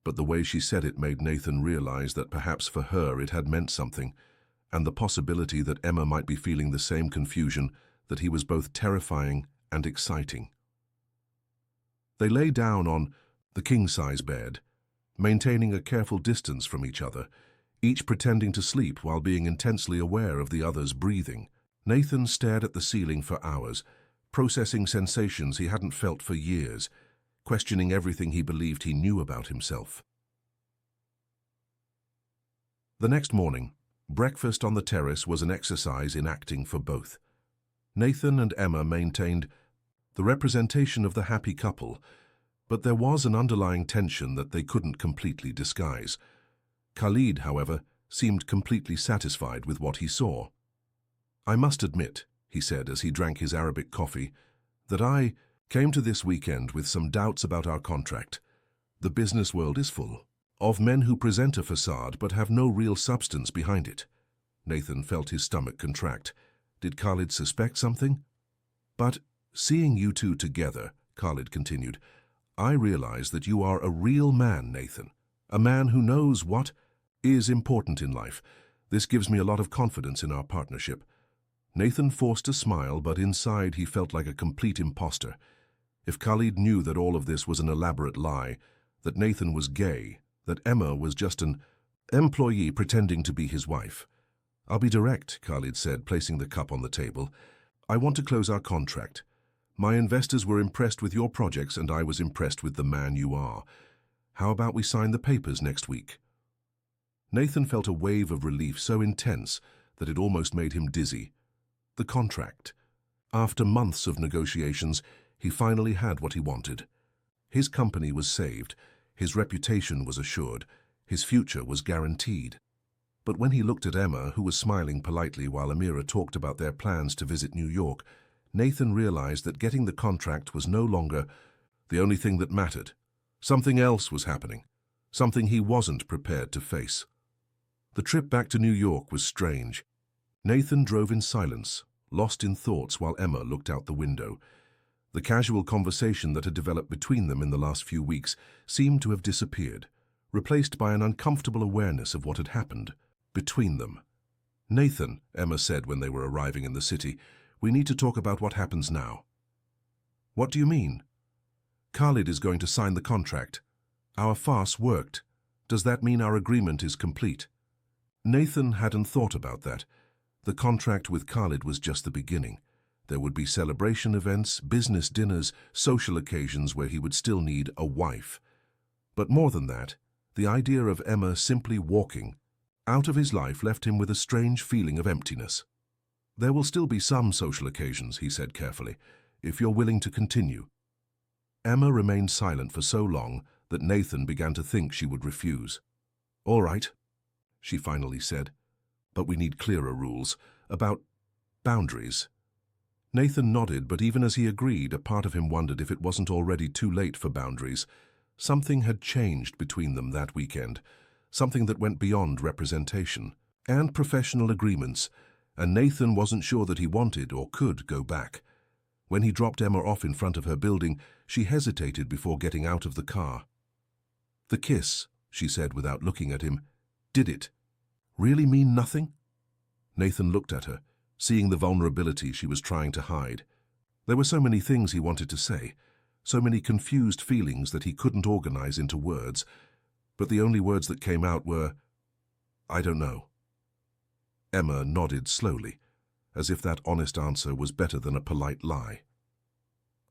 but the way she said it made Nathan realize that perhaps for her it had meant something, and the possibility that Emma might be feeling the same confusion, that he was both terrifying and exciting. They lay down on the king-size bed, maintaining a careful distance from each other, each pretending to sleep while being intensely aware of the other's breathing. Nathan stared at the ceiling for hours, processing sensations he hadn't felt for years, questioning everything he believed he knew about himself. The next morning, breakfast on the terrace was an exercise in acting for both. Nathan and Emma maintained the representation of the happy couple, but there was an underlying tension that they couldn't completely disguise. Khalid, however, seemed completely satisfied with what he saw. "I must admit," he said as he drank his Arabic coffee, "that I came to this weekend with some doubts about our contract. The business world is full of men who present a facade but have no real substance behind it." Nathan felt his stomach contract. Did Khalid suspect something? "But seeing you two together," Khalid continued, "I realize that you are a real man, Nathan. A man who knows what is important in life. This gives me a lot of confidence in our partnership." Nathan forced a smile, but inside he felt like a complete imposter. If Khalid knew that all of this was an elaborate lie, that Nathan was gay, that Emma was just an employee pretending to be his wife. "I'll be direct," Khalid said, placing the cup on the table. "I want to close our contract. My investors were impressed with your projects and I was impressed with the man you are. How about we sign the papers next week?" Nathan felt a wave of relief so intense that it almost made him dizzy. The contract. After months of negotiations, he finally had what he wanted. His company was saved, his reputation was assured, his future was guaranteed. But when he looked at Emma, who was smiling politely while Amira talked about their plans to visit New York, Nathan realized that getting the contract was no longer the only thing that mattered. Something else was happening, something he wasn't prepared to face. The trip back to New York was strange. Nathan drove in silence, lost in thoughts while Emma looked out the window. The casual conversation that had developed between them in the last few weeks seemed to have disappeared, replaced by an uncomfortable awareness of what had happened between them. "Nathan," Emma said when they were arriving in the city, "we need to talk about what happens now." "What do you mean?" "Khalid is going to sign the contract. Our farce worked. Does that mean our agreement is complete?" Nathan hadn't thought about that. The contract with Khalid was just the beginning. There would be celebration events, business dinners, social occasions where he would still need a wife. But more than that, the idea of Emma simply walking out of his life left him with a strange feeling of emptiness. "There will still be some social occasions," he said carefully, "if you're willing to continue." Emma remained silent for so long that Nathan began to think she would refuse. "All right," she finally said, "but we need clearer rules about boundaries." Nathan nodded, but even as he agreed, a part of him wondered if it wasn't already too late for boundaries. Something had changed between them that weekend, something that went beyond representation and professional agreements, and Nathan wasn't sure that he wanted or could go back. When he dropped Emma off in front of her building, she hesitated before getting out of the car. "The kiss," she said without looking at him, "did it really mean nothing?" Nathan looked at her, seeing the vulnerability she was trying to hide. There were so many things he wanted to say, so many confused feelings that he couldn't organize into words, but the only words that came out were, "I don't know." Emma nodded slowly, as if that honest answer was better than a polite lie.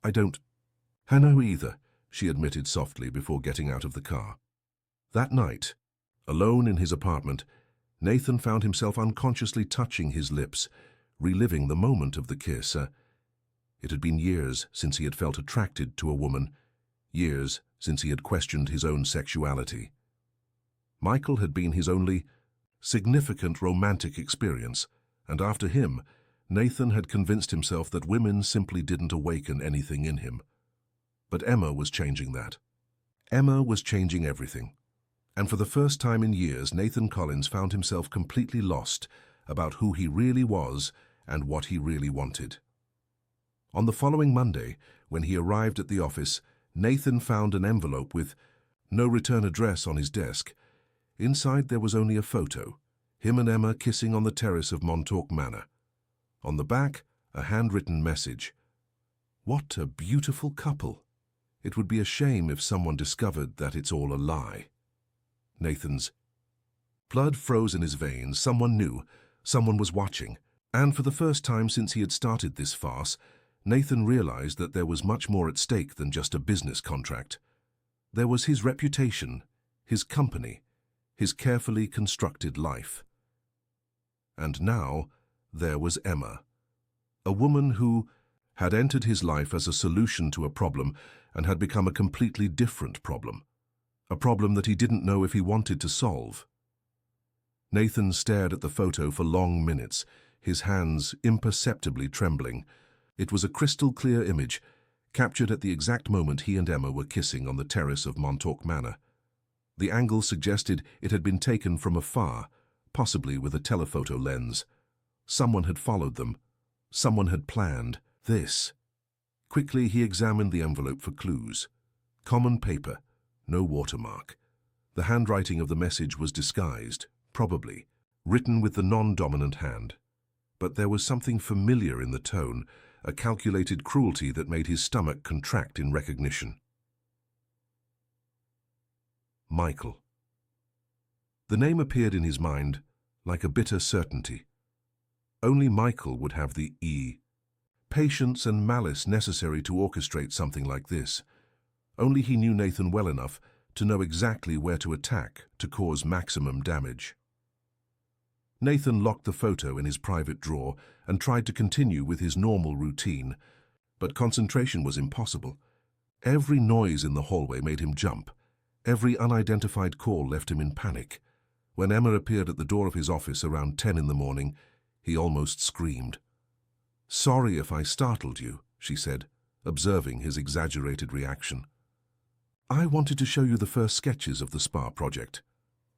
"I don't know either," she admitted softly before getting out of the car. That night, alone in his apartment, Nathan found himself unconsciously touching his lips, reliving the moment of the kiss. It had been years since he had felt attracted to a woman, years since he had questioned his own sexuality. Michael had been his only significant romantic experience, and after him, Nathan had convinced himself that women simply didn't awaken anything in him. But Emma was changing that. Emma was changing everything. And for the first time in years, Nathan Collins found himself completely lost about who he really was and what he really wanted. On the following Monday, when he arrived at the office, Nathan found an envelope with no return address on his desk. Inside there was only a photo, him and Emma kissing on the terrace of Montauk Manor. On the back, a handwritten message. What a beautiful couple. It would be a shame if someone discovered that it's all a lie. Nathan's blood froze in his veins. Someone knew, someone was watching, and for the first time since he had started this farce, Nathan realized that there was much more at stake than just a business contract. There was his reputation, his company, his carefully constructed life. And now there was Emma, a woman who had entered his life as a solution to a problem and had become a completely different problem, a problem that he didn't know if he wanted to solve. Nathan stared at the photo for long minutes, his hands imperceptibly trembling. It was a crystal-clear image, captured at the exact moment he and Emma were kissing on the terrace of Montauk Manor. The angle suggested it had been taken from afar, possibly with a telephoto lens. Someone had followed them. Someone had planned this. Quickly he examined the envelope for clues. Common paper, no watermark. The handwriting of the message was disguised, probably, written with the non-dominant hand. But there was something familiar in the tone, a calculated cruelty that made his stomach contract in recognition. Michael. The name appeared in his mind like a bitter certainty. Only Michael would have the patience and malice necessary to orchestrate something like this. Only he knew Nathan well enough to know exactly where to attack to cause maximum damage. Nathan locked the photo in his private drawer and tried to continue with his normal routine, but concentration was impossible. Every noise in the hallway made him jump. Every unidentified call left him in panic. When Emma appeared at the door of his office around 10 in the morning, he almost screamed. "Sorry if I startled you," she said, observing his exaggerated reaction. "I wanted to show you the first sketches of the spa project."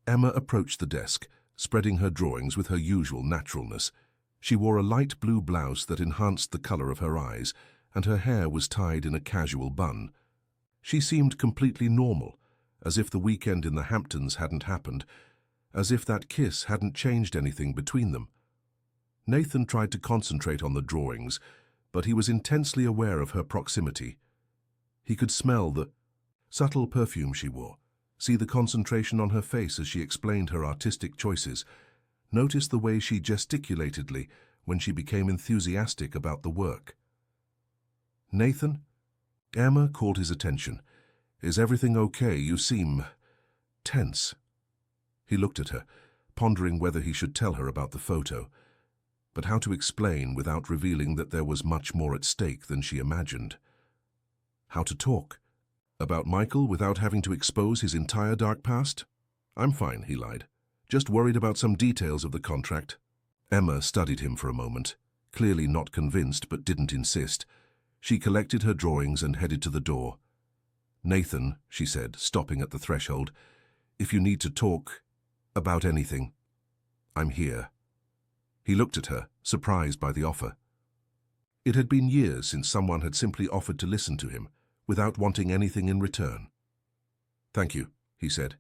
Emma approached the desk, spreading her drawings with her usual naturalness. She wore a light blue blouse that enhanced the color of her eyes, and her hair was tied in a casual bun. She seemed completely normal, as if the weekend in the Hamptons hadn't happened, as if that kiss hadn't changed anything between them. Nathan tried to concentrate on the drawings, but he was intensely aware of her proximity. He could smell the subtle perfume she wore, see the concentration on her face as she explained her artistic choices, notice the way she gesticulated when she became enthusiastic about the work. "Nathan?" Emma called his attention. "Is everything okay? You seem tense." He looked at her, pondering whether he should tell her about the photo, but how to explain without revealing that there was much more at stake than she imagined. How to talk about Michael without having to expose his entire dark past? "I'm fine," he lied. "Just worried about some details of the contract." Emma studied him for a moment, clearly not convinced but didn't insist. She collected her drawings and headed to the door. "Nathan," she said, stopping at the threshold, "if you need to talk about anything, I'm here." He looked at her, surprised by the offer. It had been years since someone had simply offered to listen to him, without wanting anything in return. "Thank you," he said,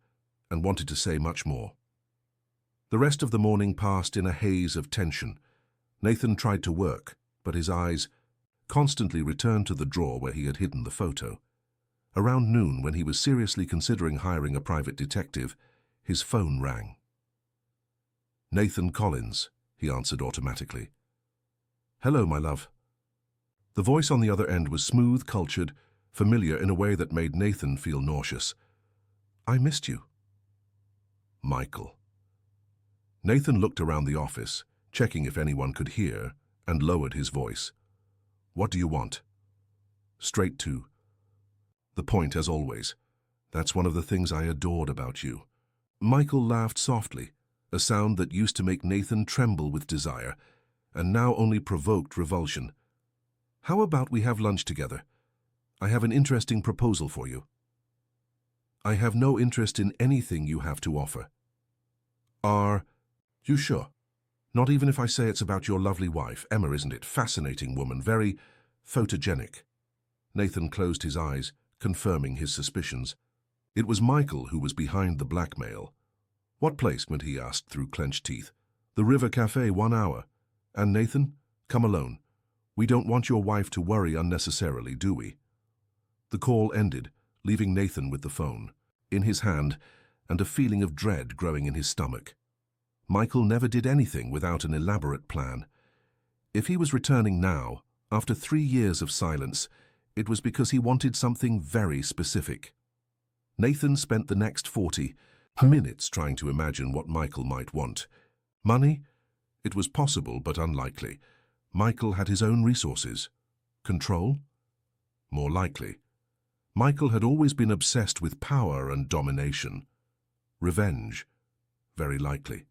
and wanted to say much more. The rest of the morning passed in a haze of tension. Nathan tried to work, but his eyes constantly returned to the drawer where he had hidden the photo. Around noon, when he was seriously considering hiring a private detective, his phone rang. "Nathan Collins," he answered automatically. "Hello, my love." The voice on the other end was smooth, cultured, familiar in a way that made Nathan feel nauseous. "I missed you." Michael. Nathan looked around the office, checking if anyone could hear, and lowered his voice. "What do you want?" Straight to the point, as always. "That's one of the things I adored about you." Michael laughed softly, a sound that used to make Nathan tremble with desire, and now only provoked revulsion. "How about we have lunch together? I have an interesting proposal for you." I have no interest in anything you have to offer. Are you sure? Not even if I say it's about your lovely wife, Emma, isn't it? Fascinating woman, very photogenic. Nathan closed his eyes, confirming his suspicions. It was Michael who was behind the blackmail. What placement, he asked through clenched teeth. The River Cafe, 1 hour. And Nathan, come alone. We don't want your wife to worry unnecessarily, do we? The call ended, leaving Nathan with the phone in his hand and a feeling of dread growing in his stomach. Michael never did anything without an elaborate plan. If he was returning now, after 3 years of silence, it was because he wanted something very specific. Nathan spent the next 40 minutes trying to imagine what Michael might want. Money? It was possible, but unlikely. Michael had his own resources. Control? More likely. Michael had always been obsessed with power and domination. Revenge? Very likely.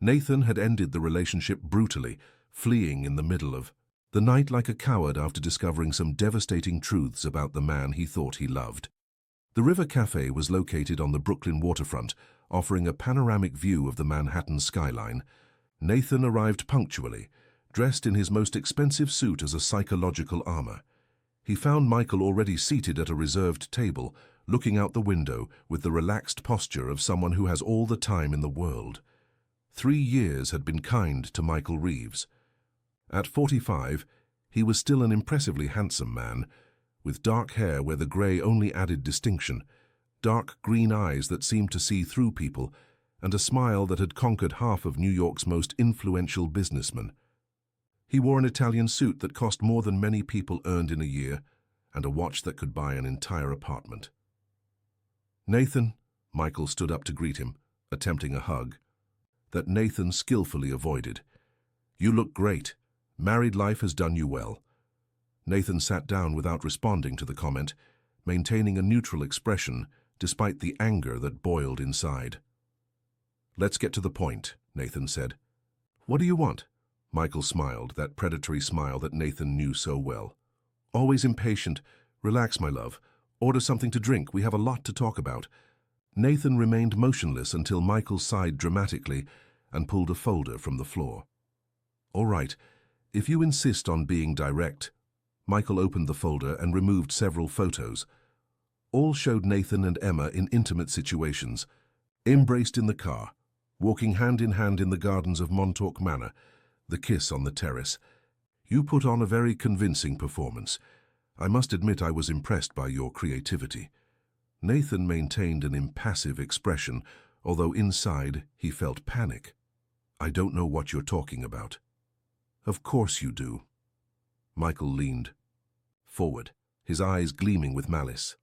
Nathan had ended the relationship brutally, fleeing in the middle of the night like a coward after discovering some devastating truths about the man he thought he loved. The River Cafe was located on the Brooklyn waterfront, offering a panoramic view of the Manhattan skyline. Nathan arrived punctually, dressed in his most expensive suit as a psychological armor. He found Michael already seated at a reserved table, looking out the window with the relaxed posture of someone who has all the time in the world. 3 years had been kind to Michael Reeves. At 45, he was still an impressively handsome man, with dark hair where the grey only added distinction, dark green eyes that seemed to see through people, and a smile that had conquered half of New York's most influential businessmen. He wore an Italian suit that cost more than many people earned in a year, and a watch that could buy an entire apartment. Nathan, Michael stood up to greet him, attempting a hug, that Nathan skillfully avoided. You look great. Married life has done you well. Nathan sat down without responding to the comment, maintaining a neutral expression despite the anger that boiled inside. Let's get to the point, Nathan said. What do you want? Michael smiled, that predatory smile that Nathan knew so well. Always impatient. Relax, my love. Order something to drink. We have a lot to talk about. Nathan remained motionless until Michael sighed dramatically and pulled a folder from the floor. All right, if you insist on being direct. Michael opened the folder and removed several photos. All showed Nathan and Emma in intimate situations, embraced in the car, walking hand in hand in the gardens of Montauk Manor, the kiss on the terrace. You put on a very convincing performance. I must admit I was impressed by your creativity. Nathan maintained an impassive expression, although inside he felt panic. I don't know what you're talking about. Of course you do. Michael leaned forward, his eyes gleaming with malice.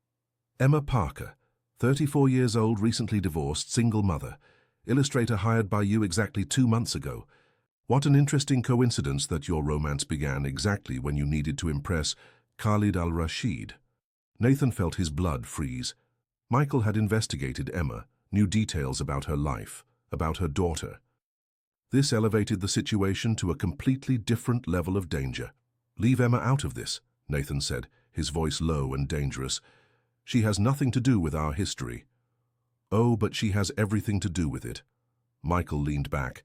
Emma Parker, 34 years old, recently divorced, single mother, illustrator hired by you exactly 2 months ago. What an interesting coincidence that your romance began exactly when you needed to impress Khalid al-Rashid. Nathan felt his blood freeze. Michael had investigated Emma, knew details about her life, about her daughter. This elevated the situation to a completely different level of danger. Leave Emma out of this, Nathan said, his voice low and dangerous. She has nothing to do with our history. Oh, but she has everything to do with it. Michael leaned back,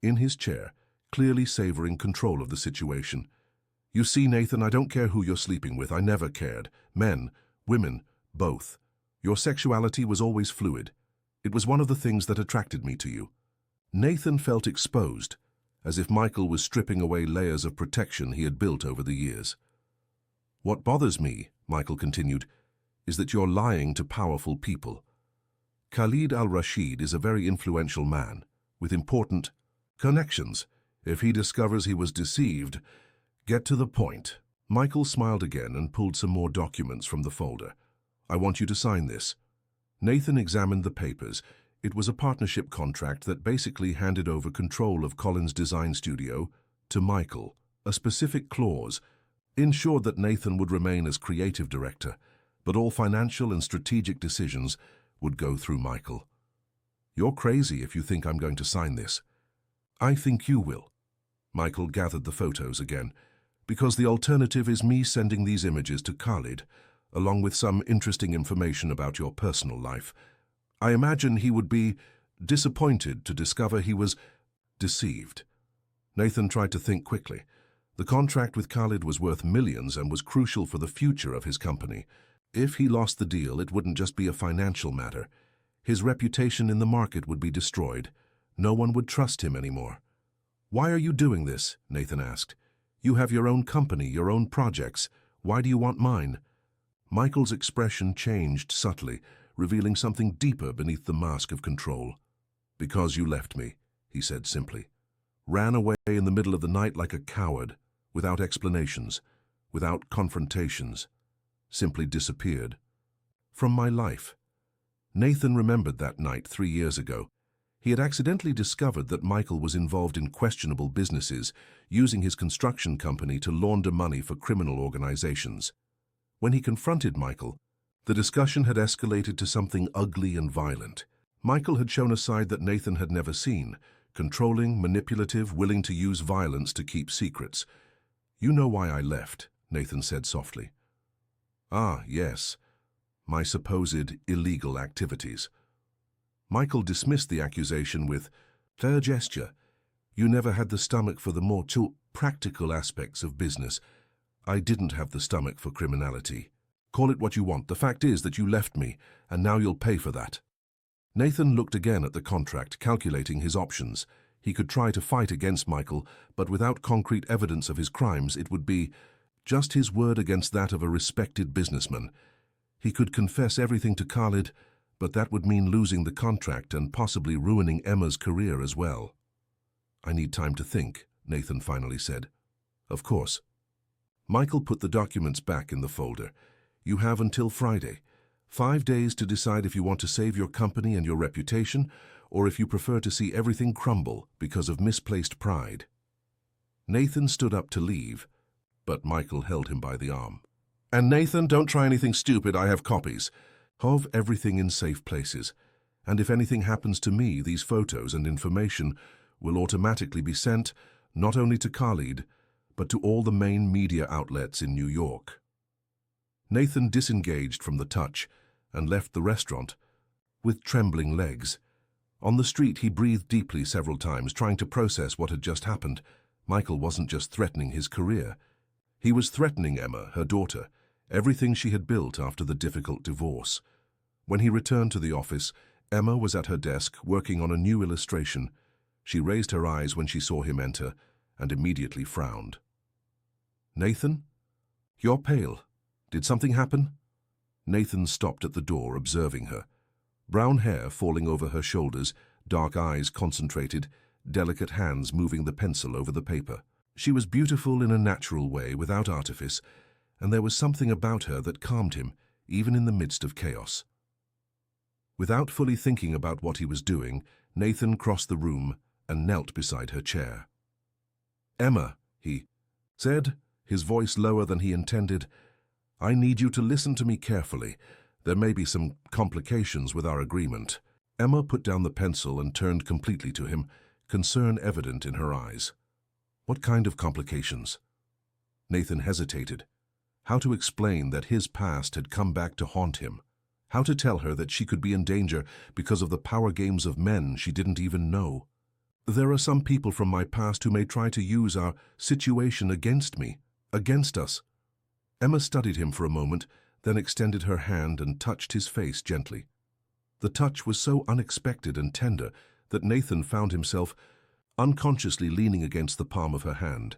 in his chair, clearly savoring control of the situation. You see, Nathan, I don't care who you're sleeping with. I never cared. Men, women, both. Your sexuality was always fluid. It was one of the things that attracted me to you. Nathan felt exposed, as if Michael was stripping away layers of protection he had built over the years. What bothers me, Michael continued, is that you're lying to powerful people. Khalid al-Rashid is a very influential man, with important connections. If he discovers he was deceived, get to the point. Michael smiled again and pulled some more documents from the folder. I want you to sign this. Nathan examined the papers. It was a partnership contract that basically handed over control of Collins' design studio to Michael. A specific clause ensured that Nathan would remain as creative director, but all financial and strategic decisions would go through Michael. You're crazy if you think I'm going to sign this. I think you will. Michael gathered the photos again, because the alternative is me sending these images to Khalid, along with some interesting information about your personal life. I imagine he would be disappointed to discover he was deceived. Nathan tried to think quickly. The contract with Khalid was worth millions and was crucial for the future of his company. If he lost the deal, it wouldn't just be a financial matter. His reputation in the market would be destroyed. No one would trust him anymore. "Why are you doing this?" Nathan asked. "You have your own company, your own projects. Why do you want mine?" Michael's expression changed subtly, revealing something deeper beneath the mask of control. "Because you left me," he said simply. "Ran away in the middle of the night like a coward, without explanations, without confrontations. Simply disappeared. From my life." Nathan remembered that night 3 years ago. He had accidentally discovered that Michael was involved in questionable businesses, using his construction company to launder money for criminal organizations. When he confronted Michael, the discussion had escalated to something ugly and violent. Michael had shown a side that Nathan had never seen, controlling, manipulative, willing to use violence to keep secrets. "You know why I left," Nathan said softly. "Ah, yes. My supposed illegal activities." Michael dismissed the accusation with fair gesture. "You never had the stomach for the more too practical aspects of business. I didn't have the stomach for criminality. Call it what you want. The fact is that you left me, and now you'll pay for that." Nathan looked again at the contract, calculating his options. He could try to fight against Michael, but without concrete evidence of his crimes, it would be just his word against that of a respected businessman. He could confess everything to Khalid, but that would mean losing the contract and possibly ruining Emma's career as well. "I need time to think," Nathan finally said. "Of course." Michael put the documents back in the folder. "You have until Friday. 5 days to decide if you want to save your company and your reputation, or if you prefer to see everything crumble because of misplaced pride." Nathan stood up to leave, but Michael held him by the arm. "And Nathan, don't try anything stupid. I have copies of everything in safe places. And if anything happens to me, these photos and information will automatically be sent not only to Khalid, but to all the main media outlets in New York." Nathan disengaged from the touch and left the restaurant with trembling legs. On the street, he breathed deeply several times, trying to process what had just happened. Michael wasn't just threatening his career. He was threatening Emma, her daughter, everything she had built after the difficult divorce. When he returned to the office, Emma was at her desk working on a new illustration. She raised her eyes when she saw him enter and immediately frowned. "Nathan? You're pale. Did something happen?" Nathan stopped at the door, observing her. Brown hair falling over her shoulders, dark eyes concentrated, delicate hands moving the pencil over the paper. She was beautiful in a natural way, without artifice, and there was something about her that calmed him, even in the midst of chaos. Without fully thinking about what he was doing, Nathan crossed the room and knelt beside her chair. "Emma," he said, his voice lower than he intended, "I need you to listen to me carefully. There may be some complications with our agreement." Emma put down the pencil and turned completely to him, concern evident in her eyes. "What kind of complications?" Nathan hesitated. How to explain that his past had come back to haunt him? How to tell her that she could be in danger because of the power games of men she didn't even know? "There are some people from my past who may try to use our situation against me, against us." Emma studied him for a moment, then extended her hand and touched his face gently. The touch was so unexpected and tender that Nathan found himself unconsciously leaning against the palm of her hand.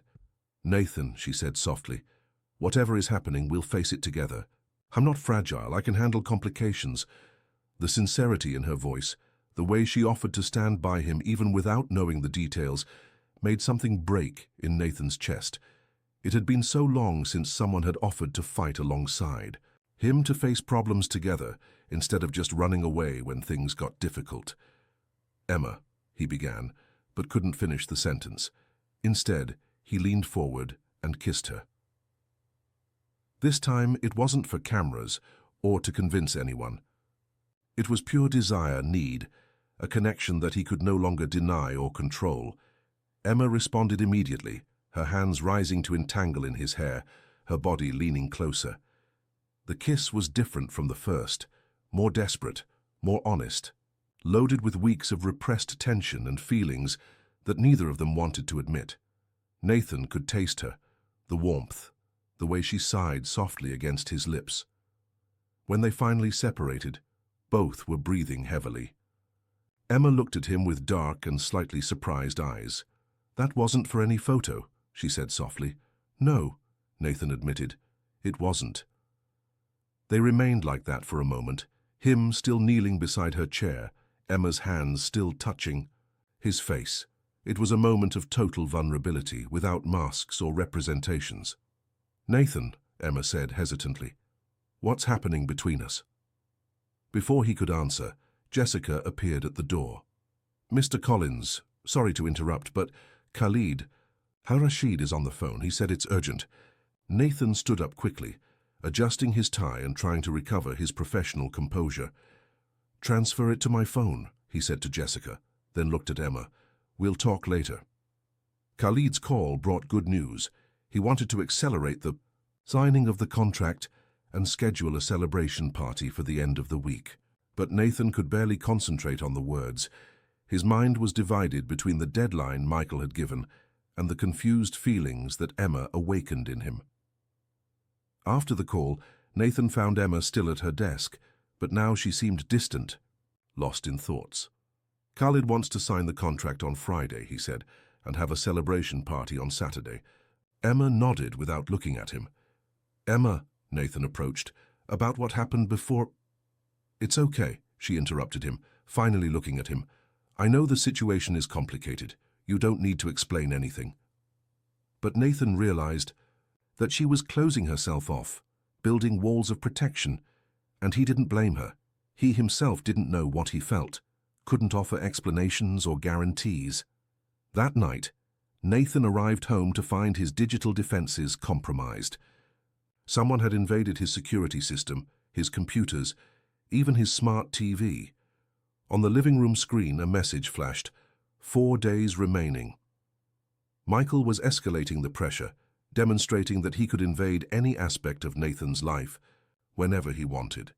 "Nathan," she said softly, "whatever is happening, we'll face it together. I'm not fragile. I can handle complications." The sincerity in her voice, the way she offered to stand by him even without knowing the details, made something break in Nathan's chest. It had been so long since someone had offered to fight alongside him, to face problems together instead of just running away when things got difficult. "Emma," he began, but couldn't finish the sentence. Instead, he leaned forward and kissed her. This time, it wasn't for cameras or to convince anyone. It was pure desire, need, a connection that he could no longer deny or control. Emma responded immediately, her hands rising to entangle in his hair, her body leaning closer. The kiss was different from the first, more desperate, more honest, loaded with weeks of repressed tension and feelings that neither of them wanted to admit. Nathan could taste her, the warmth, the way she sighed softly against his lips. When they finally separated, both were breathing heavily. Emma looked at him with dark and slightly surprised eyes. "That wasn't for any photo," she said softly. "No," Nathan admitted. "It wasn't." They remained like that for a moment, him still kneeling beside her chair, Emma's hands still touching his face. It was a moment of total vulnerability, without masks or representations. "Nathan," Emma said hesitantly, "what's happening between us?" Before he could answer, Jessica appeared at the door. "Mr. Collins, sorry to interrupt, but Khalid, Rashid is on the phone. He said it's urgent." Nathan stood up quickly, adjusting his tie and trying to recover his professional composure. "Transfer it to my phone," he said to Jessica, then looked at Emma. "We'll talk later." Khalid's call brought good news. He wanted to accelerate the signing of the contract and schedule a celebration party for the end of the week. But Nathan could barely concentrate on the words. His mind was divided between the deadline Michael had given and the confused feelings that Emma awakened in him. After the call, Nathan found Emma still at her desk, but now she seemed distant, lost in thoughts. "Khalid wants to sign the contract on Friday," he said, "and have a celebration party on Saturday." Emma nodded without looking at him. "Emma," Nathan approached, "about what happened before—" "It's okay," she interrupted him, finally looking at him. "I know the situation is complicated. You don't need to explain anything." But Nathan realized that she was closing herself off, building walls of protection, and he didn't blame her. He himself didn't know what he felt, couldn't offer explanations or guarantees. That night, Nathan arrived home to find his digital defenses compromised. Someone had invaded his security system, his computers, even his smart TV. On the living room screen, a message flashed: 4 days remaining. Michael was escalating the pressure, demonstrating that he could invade any aspect of Nathan's life, whenever he wanted.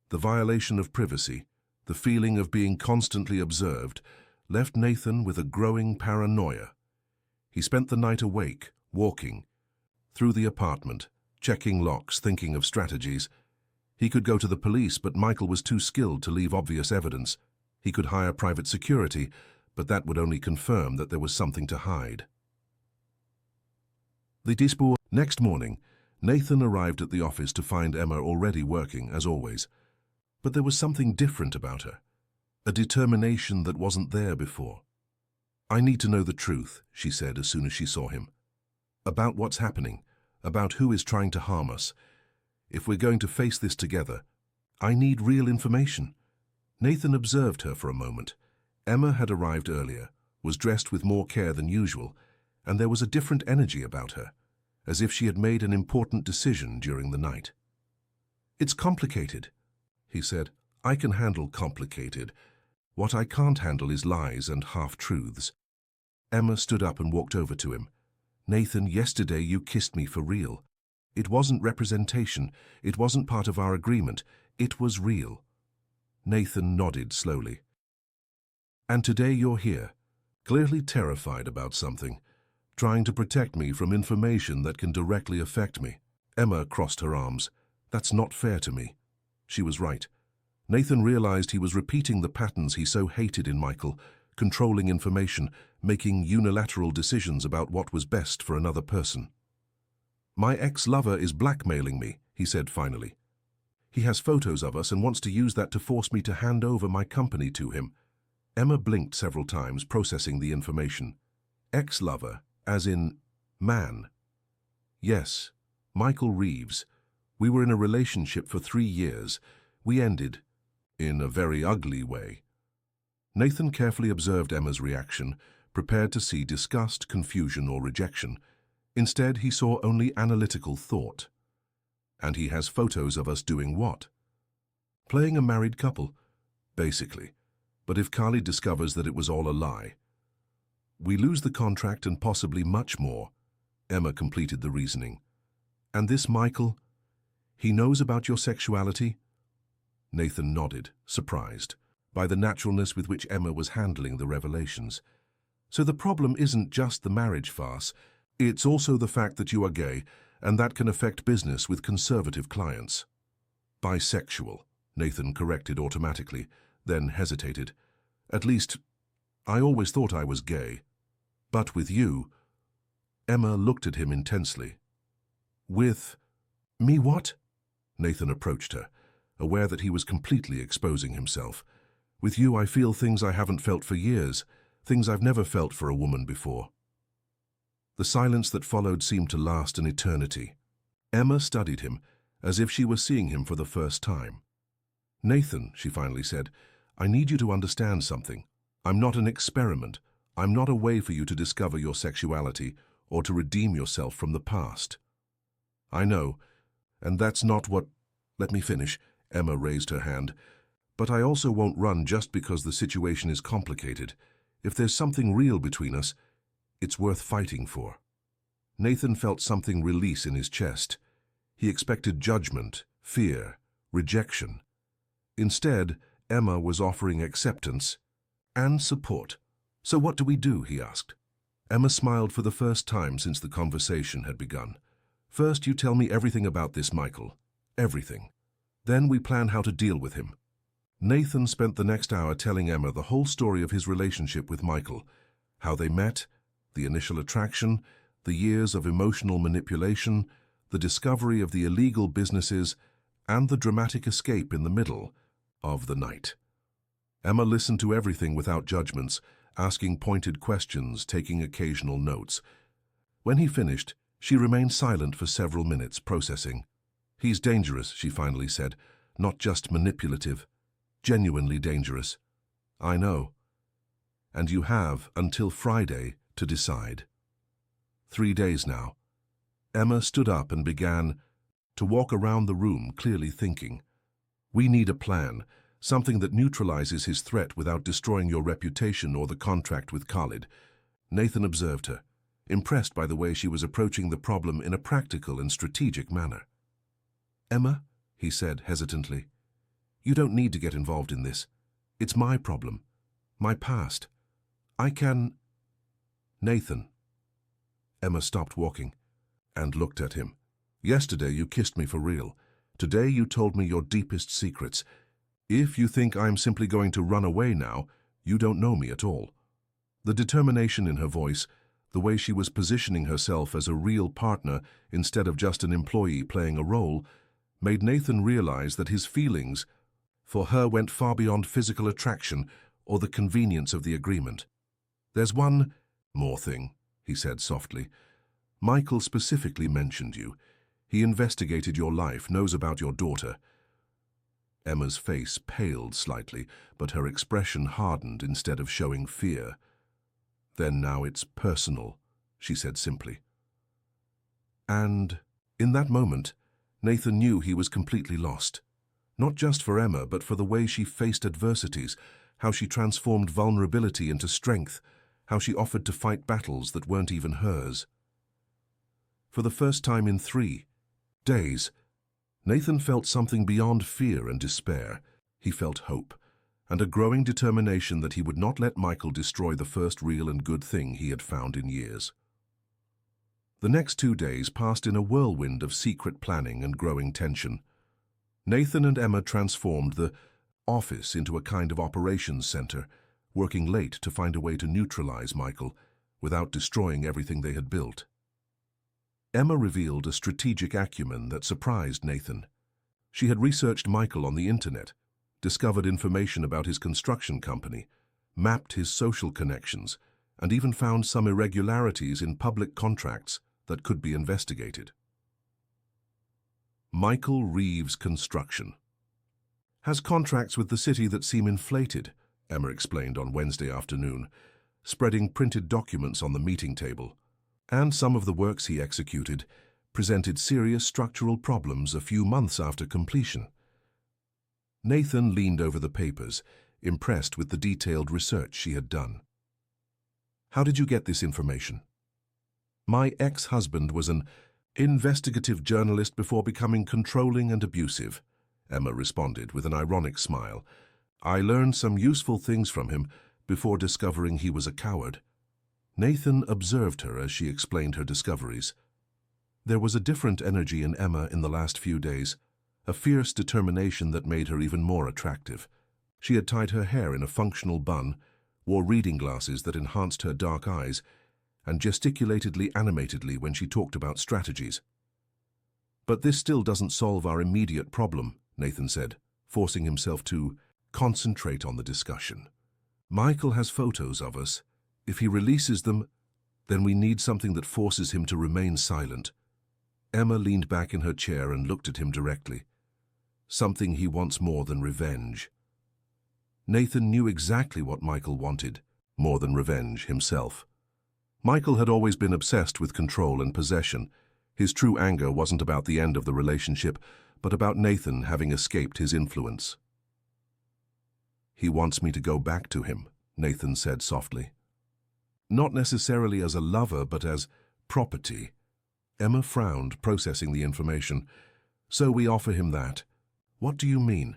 The violation of privacy, the feeling of being constantly observed, left Nathan with a growing paranoia. He spent the night awake, walking through the apartment, checking locks, thinking of strategies. He could go to the police, but Michael was too skilled to leave obvious evidence. He could hire private security, but that would only confirm that there was something to hide. Next morning, Nathan arrived at the office to find Emma already working, as always. But there was something different about her, a determination that wasn't there before. "I need to know the truth," she said as soon as she saw him. "About what's happening, about who is trying to harm us. If we're going to face this together, I need real information." Nathan observed her for a moment. Emma had arrived earlier, was dressed with more care than usual, and there was a different energy about her, as if she had made an important decision during the night. "It's complicated," he said. "I can handle complicated. What I can't handle is lies and half-truths." Emma stood up and walked over to him. "Nathan, yesterday you kissed me for real. It wasn't representation. It wasn't part of our agreement. It was real." Nathan nodded slowly. "And today you're here, clearly terrified about something, trying to protect me from information that can directly affect me." Emma crossed her arms. "That's not fair to me." She was right. Nathan realized he was repeating the patterns he so hated in Michael, controlling information, making unilateral decisions about what was best for another person. "My ex-lover is blackmailing me," he said finally. "He has photos of us and wants to use that to force me to hand over my company to him." Emma blinked several times, processing the information. "Ex-lover, as in man?" "Yes, Michael Reeves. We were in a relationship for 3 years. We ended in a very ugly way." Nathan carefully observed Emma's reaction, prepared to see disgust, confusion, or rejection. Instead, he saw only analytical thought. "And he has photos of us doing what?" "Playing a married couple, basically. But if Khalid discovers that it was all a lie, we lose the contract and possibly much more." Emma completed the reasoning. "And this Michael, He knows about your sexuality? Nathan nodded, surprised by the naturalness with which Emma was handling the revelations. So the problem isn't just the marriage farce, it's also the fact that you are gay, and that can affect business with conservative clients. Bisexual, Nathan corrected automatically, then hesitated. At least, I always thought I was gay. But with you... Emma looked at him intensely. With... me what? Nathan approached her, aware that he was completely exposing himself. With you I feel things I haven't felt for years, things I've never felt for a woman before. The silence that followed seemed to last an eternity. Emma studied him, as if she were seeing him for the first time. Nathan, she finally said, I need you to understand something. I'm not an experiment. I'm not a way for you to discover your sexuality or to redeem yourself from the past. I know, and that's not what... Let me finish. Emma raised her hand. But I also won't run just because the situation is complicated. If there's something real between us, it's worth fighting for. Nathan felt something release in his chest. He expected judgment, fear, rejection. Instead, Emma was offering acceptance and support. So what do we do? He asked. Emma smiled for the first time since the conversation had begun. First, you tell me everything about this Michael. Everything. Then we plan how to deal with him. Nathan spent the next hour telling Emma the whole story of his relationship with Michael, how they met, the initial attraction, the years of emotional manipulation, the discovery of the illegal businesses, and the dramatic escape in the middle of the night. Emma listened to everything without judgments, asking pointed questions, taking occasional notes. When he finished, she remained silent for several minutes, processing. He's dangerous, she finally said, not just manipulative, genuinely dangerous. I know. And you have until Friday to decide. 3 days now. Emma stood up and began to walk around the room, clearly thinking. We need a plan, something that neutralizes his threat without destroying your reputation or the contract with Khalid. Nathan observed her, impressed by the way she was approaching the problem in a practical and strategic manner. Emma, he said hesitantly, you don't need to get involved in this. It's my problem, my past. I can... Nathan. Emma stopped walking and looked at him. Yesterday you kissed me for real. Today you told me your deepest secrets. If you think I'm simply going to run away now, you don't know me at all. The determination in her voice, the way she was positioning herself as a real partner instead of just an employee playing a role, made Nathan realize that his feelings for her went far beyond physical attraction or the convenience of the agreement. There's one more thing, he said softly. Michael specifically mentioned you. He investigated your life, knows about your daughter. Emma's face paled slightly, but her expression hardened instead of showing fear. Then now it's personal, she said simply. And in that moment, Nathan knew he was completely lost. Not just for Emma, but for the way she faced adversities, how she transformed vulnerability into strength, how she offered to fight battles that weren't even hers. For the first time in 3 days, Nathan felt something beyond fear and despair. He felt hope, and a growing determination that he would not let Michael destroy the first real and good thing he had found in years. The next 2 days passed in a whirlwind of secret planning and growing tension. Nathan and Emma transformed the office into a kind of operations center, working late to find a way to neutralize Michael without destroying everything they had built. Emma revealed a strategic acumen that surprised Nathan. She had researched Michael on the internet, discovered information about his construction company, mapped his social connections, and even found some irregularities in public contracts that could be investigated. Michael Reeves Construction has contracts with the city that seem inflated, Emma explained on Wednesday afternoon, spreading printed documents on the meeting table. And some of the works he executed presented serious structural problems a few months after completion. Nathan leaned over the papers, impressed with the detailed research she had done. How did you get this information? My ex-husband was an Investigative journalist before becoming controlling and abusive, Emma responded with an ironic smile. I learned some useful things from him before discovering he was a coward. Nathan observed her as she explained her discoveries. There was a different energy in Emma in the last few days, a fierce determination that made her even more attractive. She had tied her hair in a functional bun, wore reading glasses that enhanced her dark eyes, and gesticulated animatedly when she talked about strategies. But this still doesn't solve our immediate problem, Nathan said, forcing himself to concentrate on the discussion. Michael has photos of us. If he releases them, then we need something that forces him to remain silent. Emma leaned back in her chair and looked at him directly. Something he wants more than revenge. Nathan knew exactly what Michael wanted, more than revenge himself. Michael had always been obsessed with control and possession. His true anger wasn't about the end of the relationship, but about Nathan having escaped his influence. He wants me to go back to him, Nathan said softly. Not necessarily as a lover, but as property. Emma frowned, processing the information. So we offer him that. What do you mean?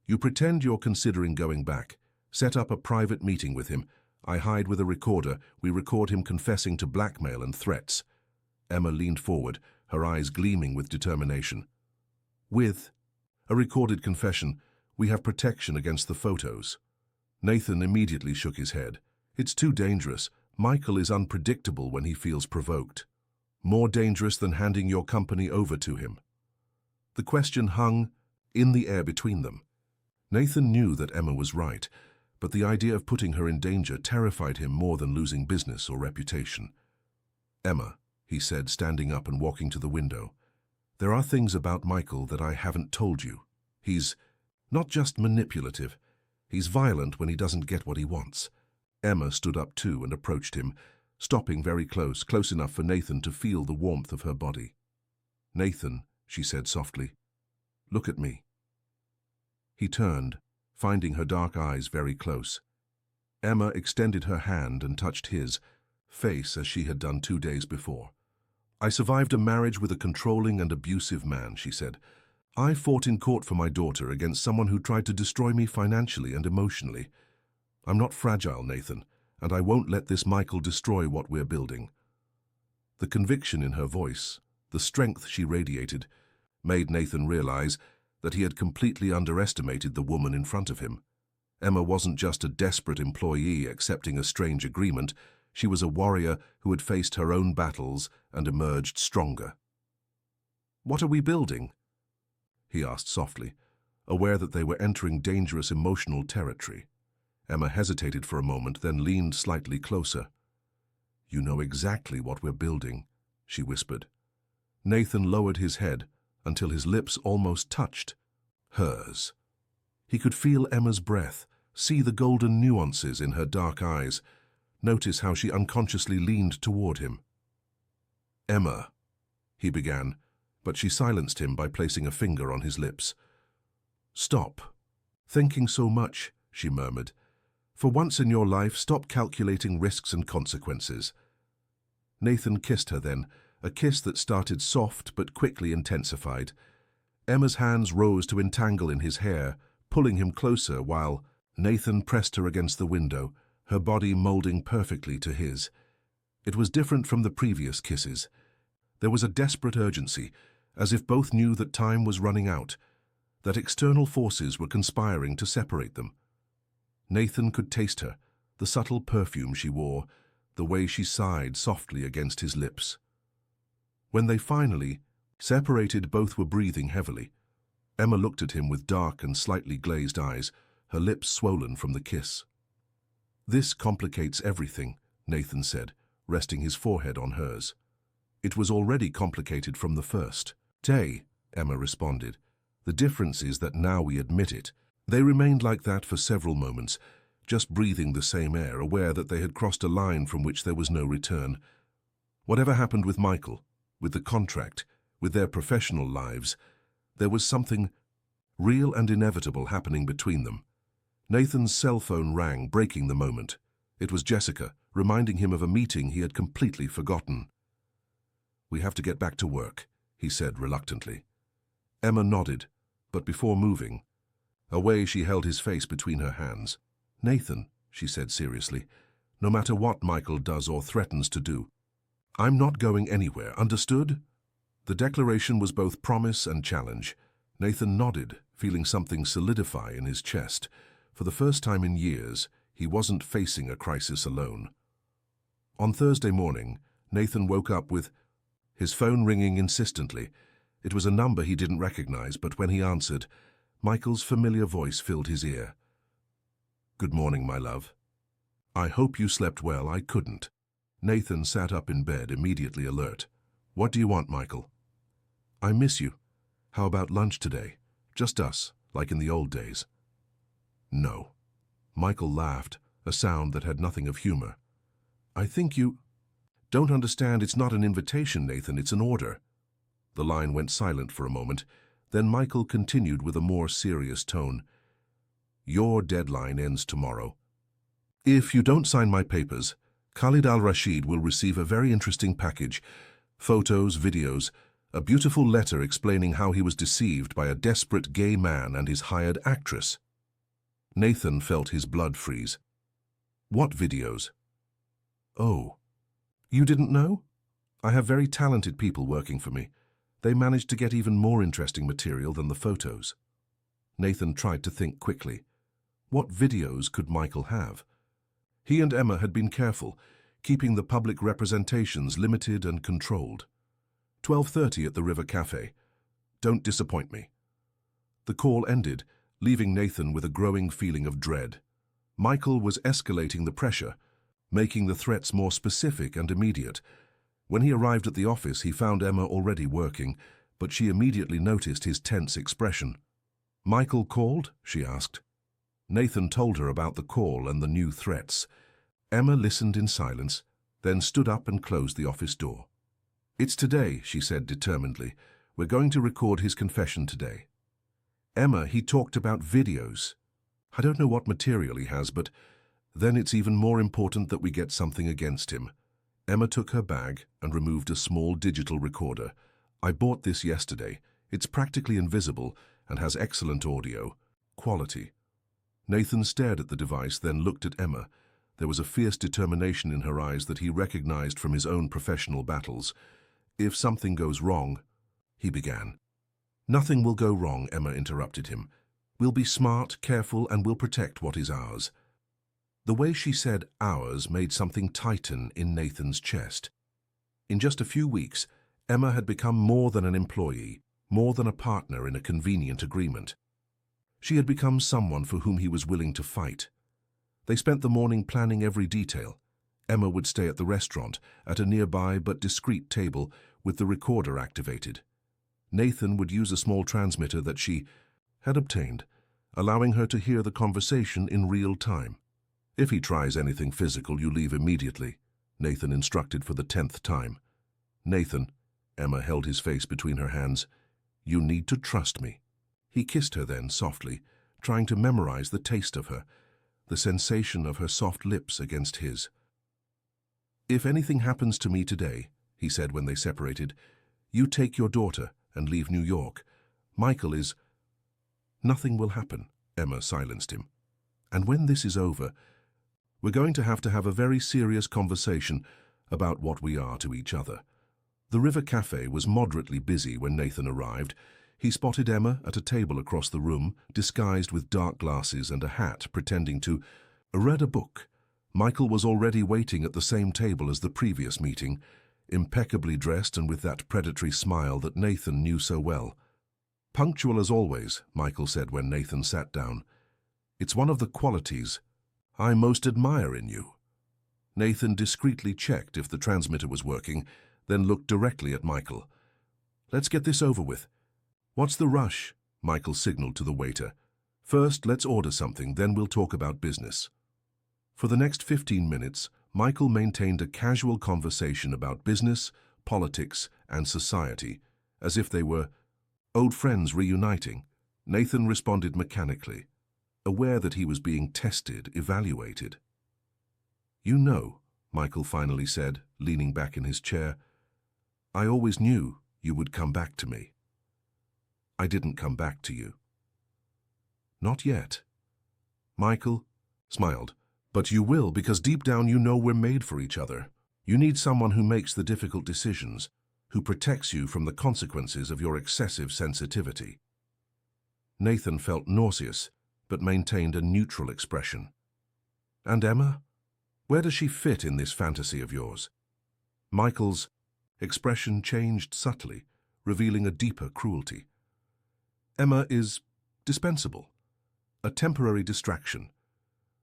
You pretend you're considering going back. Set up a private meeting with him. I hide with a recorder. We record him confessing to blackmail and threats. Emma leaned forward, her eyes gleaming with determination. With a recorded confession, we have protection against the photos. Nathan immediately shook his head. It's too dangerous. Michael is unpredictable when he feels provoked. More dangerous than handing your company over to him. The question hung in the air between them. Nathan knew that Emma was right, but the idea of putting her in danger terrified him more than losing business or reputation. Emma, he said, standing up and walking to the window, there are things about Michael that I haven't told you. He's not just manipulative. He's violent when he doesn't get what he wants. Emma stood up too and approached him, stopping very close enough for Nathan to feel the warmth of her body. Nathan, she said softly, look at me. He turned, finding her dark eyes very close. Emma extended her hand and touched his face as she had done 2 days before. I survived a marriage with a controlling and abusive man, she said. I fought in court for my daughter against someone who tried to destroy me financially and emotionally. I'm not fragile, Nathan, and I won't let this Michael destroy what we're building. The conviction in her voice, the strength she radiated, made Nathan realize that he had completely underestimated the woman in front of him. Emma wasn't just a desperate employee accepting a strange agreement. She was a warrior who had faced her own battles and emerged stronger. What are we building? He asked softly, aware that they were entering dangerous emotional territory. Emma hesitated for a moment, then leaned slightly closer. You know exactly what we're building, she whispered. Nathan lowered his head until his lips almost touched hers. He could feel Emma's breath, see the golden nuances in her dark eyes, notice how she unconsciously leaned toward him. Emma, he began, but she silenced him by placing a finger on his lips. Stop. Thinking so much, she murmured. For once in your life, stop calculating risks and consequences. Nathan kissed her then, a kiss that started soft but quickly intensified. Emma's hands rose to entangle in his hair, pulling him closer while Nathan pressed her against the window, her body molding perfectly to his. It was different from the previous kisses. There was a desperate urgency, as if both knew that time was running out, that external forces were conspiring to separate them. Nathan could taste her, the subtle perfume she wore, the way she sighed softly against his lips. When they finally separated, both were breathing heavily. Emma looked at him with dark and slightly glazed eyes, her lips swollen from the kiss. This complicates everything, Nathan said, resting his forehead on hers. It was already complicated from the first day, Emma responded. The difference is that now we admit it. They remained like that for several moments, just breathing the same air, aware that they had crossed a line from which there was no return. Whatever happened with Michael, with the contract, with their professional lives, there was something real and inevitable happening between them. Nathan's cell phone rang, breaking the moment. It was Jessica, reminding him of a meeting he had completely forgotten. We have to get back to work, he said reluctantly. Emma nodded, but before moving, away she held his face between her hands. Nathan, she said seriously, no matter what Michael does or threatens to do, I'm not going anywhere, understood? The declaration was both promise and challenge. Nathan nodded, feeling something solidify in his chest. For the first time in years, he wasn't facing a crisis alone. On Thursday morning, Nathan woke up with his phone ringing insistently. It was a number he didn't recognize, but when he answered, Michael's familiar voice filled his ear. Good morning, my love. I hope you slept well. I couldn't. Nathan sat up in bed, immediately alert. What do you want, Michael? I miss you. How about lunch today? Just us, like in the old days. No. Michael laughed, a sound that had nothing of humor. I think you don't understand. It's not an invitation, Nathan. It's an order. The line went silent for a moment. Then Michael continued with a more serious tone. Your deadline ends tomorrow. If you don't sign my papers, Khalid al-Rashid will receive a very interesting package. Photos, videos, a beautiful letter explaining how he was deceived by a desperate gay man and his hired actress. Nathan felt his blood freeze. What videos? Oh, you didn't know? I have very talented people working for me. They managed to get even more interesting material than the photos. Nathan tried to think quickly. What videos could Michael have? He and Emma had been careful, keeping the public representations limited and controlled. 12:30 at the River Cafe. Don't disappoint me. The call ended, leaving Nathan with a growing feeling of dread. Michael was escalating the pressure, making the threats more specific and immediate. When he arrived at the office, he found Emma already working, but she immediately noticed his tense expression. Michael called? She asked. Nathan told her about the call and the new threats. Emma listened in silence, then stood up and closed the office door. It's today, she said determinedly. We're going to record his confession today. Emma, he talked about videos. I don't know what material he has, but then it's even more important that we get something against him. Emma took her bag and removed a small digital recorder. I bought this yesterday. It's practically invisible and has excellent audio quality. Nathan stared at the device, then looked at Emma. There was a fierce determination in her eyes that he recognized from his own professional battles. If something goes wrong, he began. Nothing will go wrong, Emma interrupted him. We'll be smart, careful, and we'll protect what is ours. The way she said ours made something tighten in Nathan's chest. In just a few weeks, Emma had become more than an employee, more than a partner in a convenient agreement. She had become someone for whom he was willing to fight. They spent the morning planning every detail. Emma would stay at the restaurant, at a nearby but discreet table, with the recorder activated. Nathan would use a small transmitter that she had obtained, allowing her to hear the conversation in real time. If he tries anything physical, you leave immediately, Nathan instructed for the 10th time. Nathan, Emma held his face between her hands, you need to trust me. He kissed her then, softly, trying to memorize the taste of her, the sensation of her soft lips against his. If anything happens to me today, he said when they separated, you take your daughter and leave New York. Michael is... Nothing will happen, Emma silenced him. And when this is over, we're going to have a very serious conversation about what we are to each other. The River Cafe was moderately busy when Nathan arrived. He spotted Emma at a table across the room, disguised with dark glasses and a hat, pretending to read a book. Michael was already waiting at the same table as the previous meeting, impeccably dressed and with that predatory smile that Nathan knew so well. Punctual as always, Michael said when Nathan sat down. It's one of the qualities I most admire in you. Nathan discreetly checked if the transmitter was working, then looked directly at Michael. Let's get this over with. What's the rush? Michael signaled to the waiter. First, let's order something, then we'll talk about business. For the next 15 minutes, Michael maintained a casual conversation about business, politics, and society, as if they were old friends reuniting. Nathan responded mechanically, aware that he was being tested, evaluated. You know, Michael finally said, leaning back in his chair, I always knew you would come back to me. I didn't come back to you. Not yet. Michael smiled. But you will, because deep down you know we're made for each other. You need someone who makes the difficult decisions, who protects you from the consequences of your excessive sensitivity. Nathan felt nauseous, but maintained a neutral expression. And Emma? Where does she fit in this fantasy of yours? Michael's expression changed subtly, revealing a deeper cruelty. Emma is dispensable, a temporary distraction.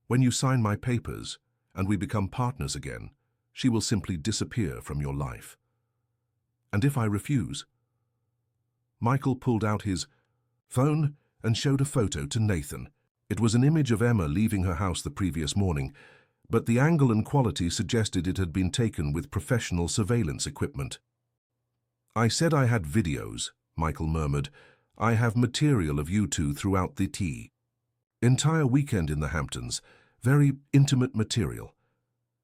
When you sign my papers and we become partners again, she will simply disappear from your life. And if I refuse? Michael pulled out his phone and showed a photo to Nathan. It was an image of Emma leaving her house the previous morning, but the angle and quality suggested it had been taken with professional surveillance equipment. I said I had videos, Michael murmured. I have material of you two throughout the entire weekend in the Hamptons. Very intimate material.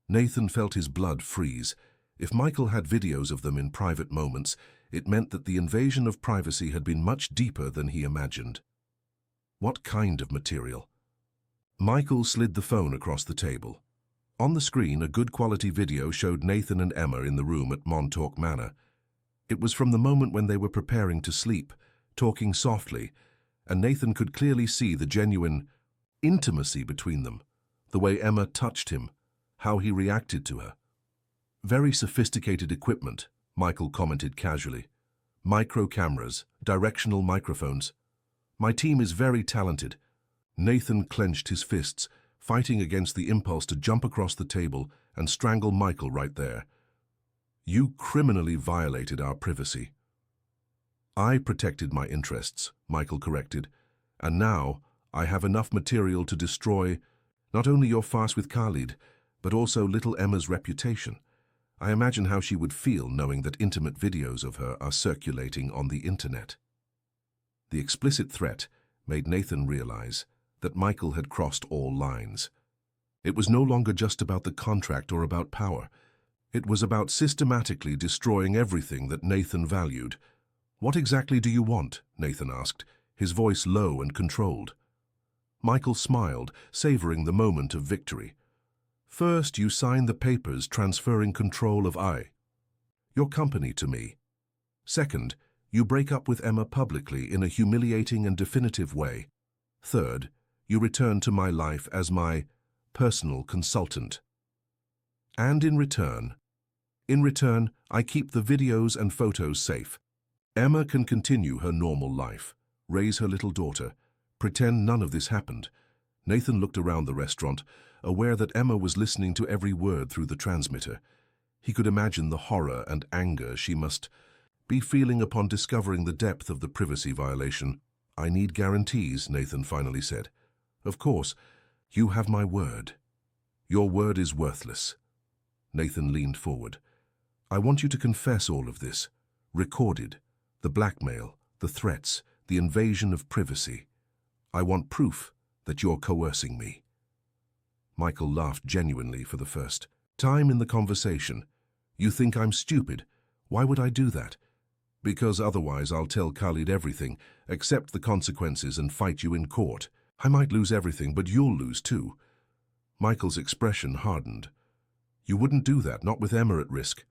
Nathan felt his blood freeze. If Michael had videos of them in private moments, it meant that the invasion of privacy had been much deeper than he imagined. What kind of material? Michael slid the phone across the table. On the screen, a good quality video showed Nathan and Emma in the room at Montauk Manor. It was from the moment when they were preparing to sleep, talking softly, and Nathan could clearly see the genuine intimacy between them, the way Emma touched him, how he reacted to her. Very sophisticated equipment, Michael commented casually. Micro cameras, directional microphones. My team is very talented. Nathan clenched his fists, fighting against the impulse to jump across the table and strangle Michael right there. You criminally violated our privacy. I protected my interests, Michael corrected, and now I have enough material to destroy not only your farce with Khalid, but also little Emma's reputation. I imagine how she would feel knowing that intimate videos of her are circulating on the internet. The explicit threat made Nathan realize that Michael had crossed all lines. It was no longer just about the contract or about power. It was about systematically destroying everything that Nathan valued. What exactly do you want? Nathan asked, his voice low and controlled. Michael smiled, savoring the moment of victory. First, you sign the papers transferring control of your company to me. Second, you break up with Emma publicly in a humiliating and definitive way. Third, you return to my life as my personal consultant. And in return, I keep the videos and photos safe. Emma can continue her normal life, raise her little daughter, pretend none of this happened. Nathan looked around the restaurant, aware that Emma was listening to every word through the transmitter. He could imagine the horror and anger she must be feeling upon discovering the depth of the privacy violation. I need guarantees, Nathan finally said. Of course, you have my word. Your word is worthless. Nathan leaned forward. I want you to confess all of this, recorded, the blackmail, the threats, the invasion of privacy. I want proof that you're coercing me. Michael laughed genuinely for the first time in the conversation. You think I'm stupid? Why would I do that? Because otherwise I'll tell Khalid everything, accept the consequences and fight you in court. I might lose everything, but you'll lose too. Michael's expression hardened. You wouldn't do that, not with Emma at risk.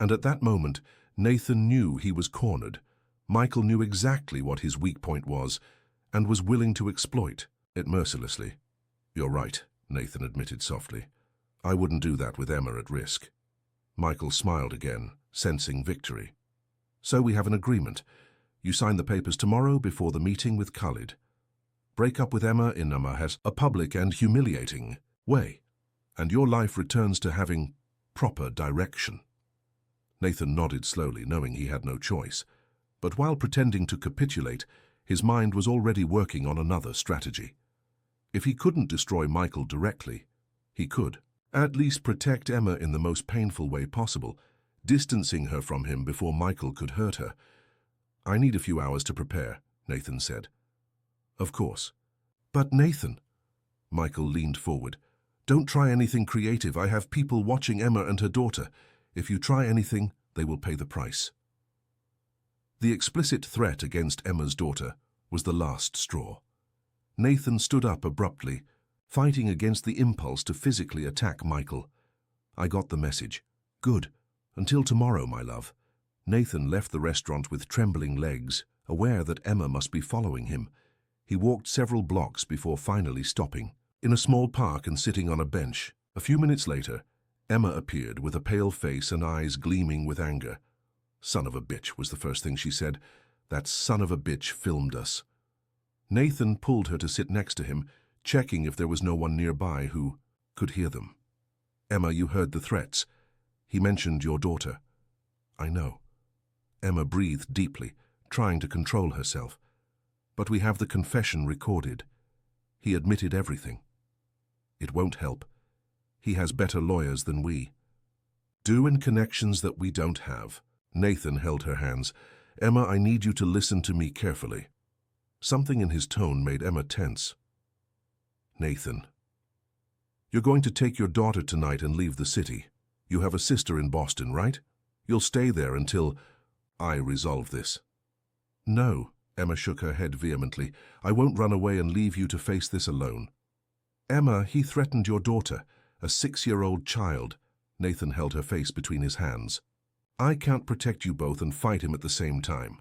And at that moment, Nathan knew he was cornered. Michael knew exactly what his weak point was and was willing to exploit it mercilessly. You're right, Nathan admitted softly. I wouldn't do that with Emma at risk. Michael smiled again, sensing victory. So we have an agreement. You sign the papers tomorrow before the meeting with Khalid. Break up with Emma in a public and humiliating way, and your life returns to having proper direction. Nathan nodded slowly, knowing he had no choice. But while pretending to capitulate, his mind was already working on another strategy. If he couldn't destroy Michael directly, he could at least protect Emma in the most painful way possible, distancing her from him before Michael could hurt her. I need a few hours to prepare, Nathan said. Of course. But Nathan, Michael leaned forward, don't try anything creative. I have people watching Emma and her daughter. If you try anything, they will pay the price. The explicit threat against Emma's daughter was the last straw. Nathan stood up abruptly, fighting against the impulse to physically attack Michael. I got the message. Good. Until tomorrow, my love. Nathan left the restaurant with trembling legs, aware that Emma must be following him. He walked several blocks before finally stopping, in a small park and sitting on a bench. A few minutes later, Emma appeared with a pale face and eyes gleaming with anger. Son of a bitch was the first thing she said. That son of a bitch filmed us. Nathan pulled her to sit next to him, checking if there was no one nearby who could hear them. Emma, you heard the threats. He mentioned your daughter. I know. Emma breathed deeply, trying to control herself. But we have the confession recorded. He admitted everything. It won't help. He has better lawyers than we. And connections that we don't have. Nathan held her hands. Emma, I need you to listen to me carefully. Something in his tone made Emma tense. Nathan, you're going to take your daughter tonight and leave the city. You have a sister in Boston, right? You'll stay there until I resolve this. No, Emma shook her head vehemently. I won't run away and leave you to face this alone. Emma, he threatened your daughter, a 6-year-old child. Nathan held her face between his hands. I can't protect you both and fight him at the same time.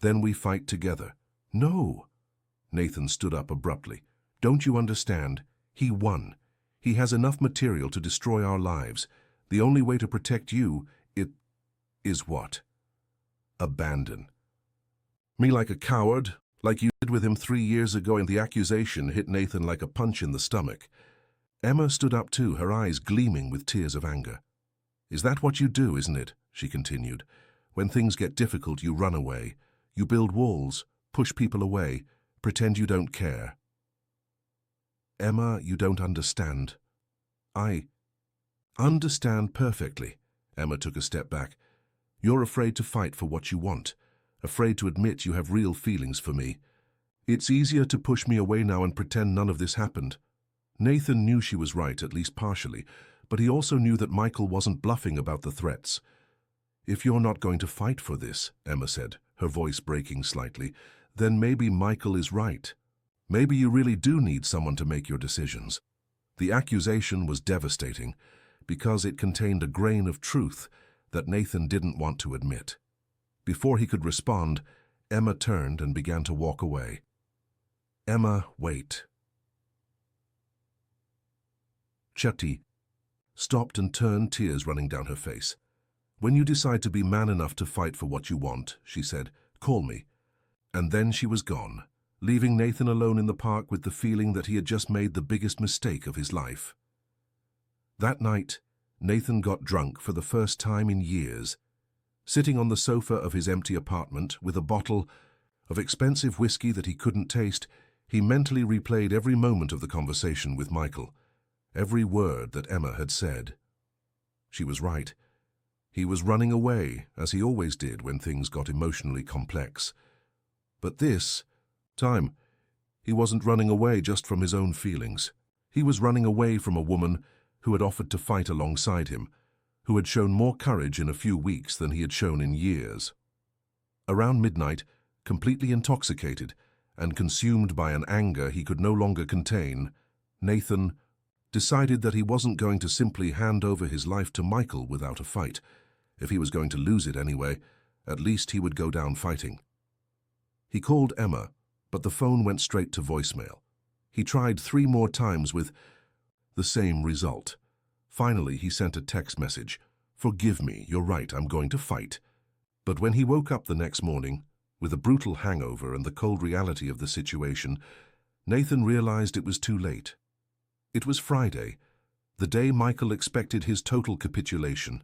Then we fight together. No. Nathan stood up abruptly. Don't you understand? He won. He has enough material to destroy our lives. The only way to protect you, is what? Abandon. Me like a coward, like you did with him 3 years ago, and the accusation hit Nathan like a punch in the stomach. Emma stood up too, her eyes gleaming with tears of anger. Is that what you do, isn't it? She continued. When things get difficult, you run away. You build walls, push people away, pretend you don't care. Emma, you don't understand. I understand perfectly. Emma took a step back. You're afraid to fight for what you want, afraid to admit you have real feelings for me. It's easier to push me away now and pretend none of this happened. Nathan knew she was right, at least partially, but he also knew that Michael wasn't bluffing about the threats. If you're not going to fight for this, Emma said, her voice breaking slightly, then maybe Michael is right. Maybe you really do need someone to make your decisions. The accusation was devastating because it contained a grain of truth that Nathan didn't want to admit. Before he could respond, Emma turned and began to walk away. Emma, wait. Chetty stopped and turned, tears running down her face. When you decide to be man enough to fight for what you want, she said, call me. And then she was gone, leaving Nathan alone in the park with the feeling that he had just made the biggest mistake of his life. That night, Nathan got drunk for the first time in years. Sitting on the sofa of his empty apartment with a bottle of expensive whiskey that he couldn't taste, he mentally replayed every moment of the conversation with Michael, every word that Emma had said. She was right. He was running away, as he always did when things got emotionally complex. But this time, he wasn't running away just from his own feelings. He was running away from a woman who had offered to fight alongside him, who had shown more courage in a few weeks than he had shown in years. Around midnight, completely intoxicated and consumed by an anger he could no longer contain, Nathan decided that he wasn't going to simply hand over his life to Michael without a fight. If he was going to lose it anyway, at least he would go down fighting. He called Emma, but the phone went straight to voicemail. He tried 3 more times with the same result. Finally, he sent a text message. Forgive me, you're right, I'm going to fight. But when he woke up the next morning, with a brutal hangover and the cold reality of the situation, Nathan realized it was too late. It was Friday, the day Michael expected his total capitulation,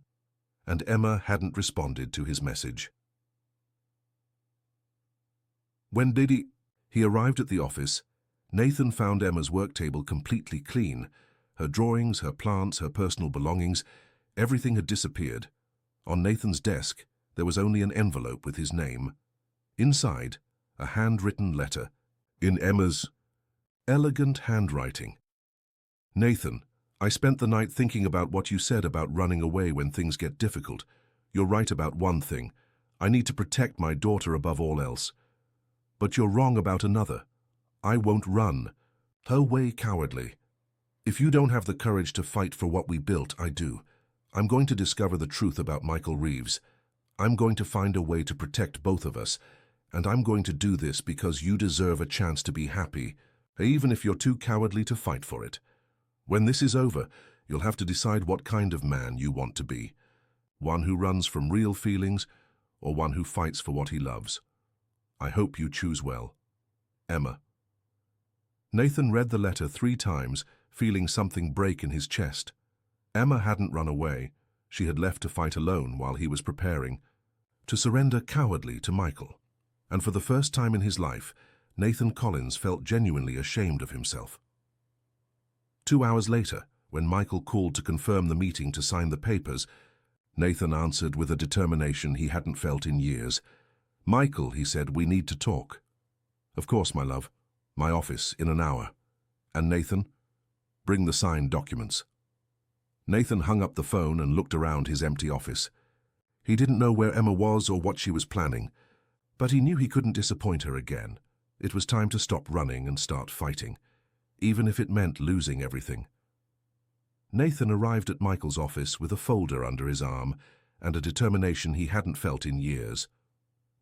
and Emma hadn't responded to his message. When he arrived at the office, Nathan found Emma's work table completely clean. Her drawings, her plants, her personal belongings, everything had disappeared. On Nathan's desk, there was only an envelope with his name. Inside, a handwritten letter, in Emma's elegant handwriting. Nathan, I spent the night thinking about what you said about running away when things get difficult. You're right about one thing. I need to protect my daughter above all else. But you're wrong about another. I won't run. Her way cowardly. If you don't have the courage to fight for what we built, I do. I'm going to discover the truth about Michael Reeves. I'm going to find a way to protect both of us, and I'm going to do this because you deserve a chance to be happy, even if you're too cowardly to fight for it. When this is over, you'll have to decide what kind of man you want to be. One who runs from real feelings, or one who fights for what he loves. I hope you choose well. Emma. Nathan read the letter 3 times, feeling something break in his chest. Emma hadn't run away. She had left to fight alone while he was preparing to surrender cowardly to Michael. And for the first time in his life, Nathan Collins felt genuinely ashamed of himself. 2 hours later, when Michael called to confirm the meeting to sign the papers, Nathan answered with a determination he hadn't felt in years. "Michael," he said, "we need to talk." "Of course, my love. My office in an hour." "And Nathan, bring the signed documents." Nathan hung up the phone and looked around his empty office. He didn't know where Emma was or what she was planning, but he knew he couldn't disappoint her again. It was time to stop running and start fighting, even if it meant losing everything. Nathan arrived at Michael's office with a folder under his arm and a determination he hadn't felt in years.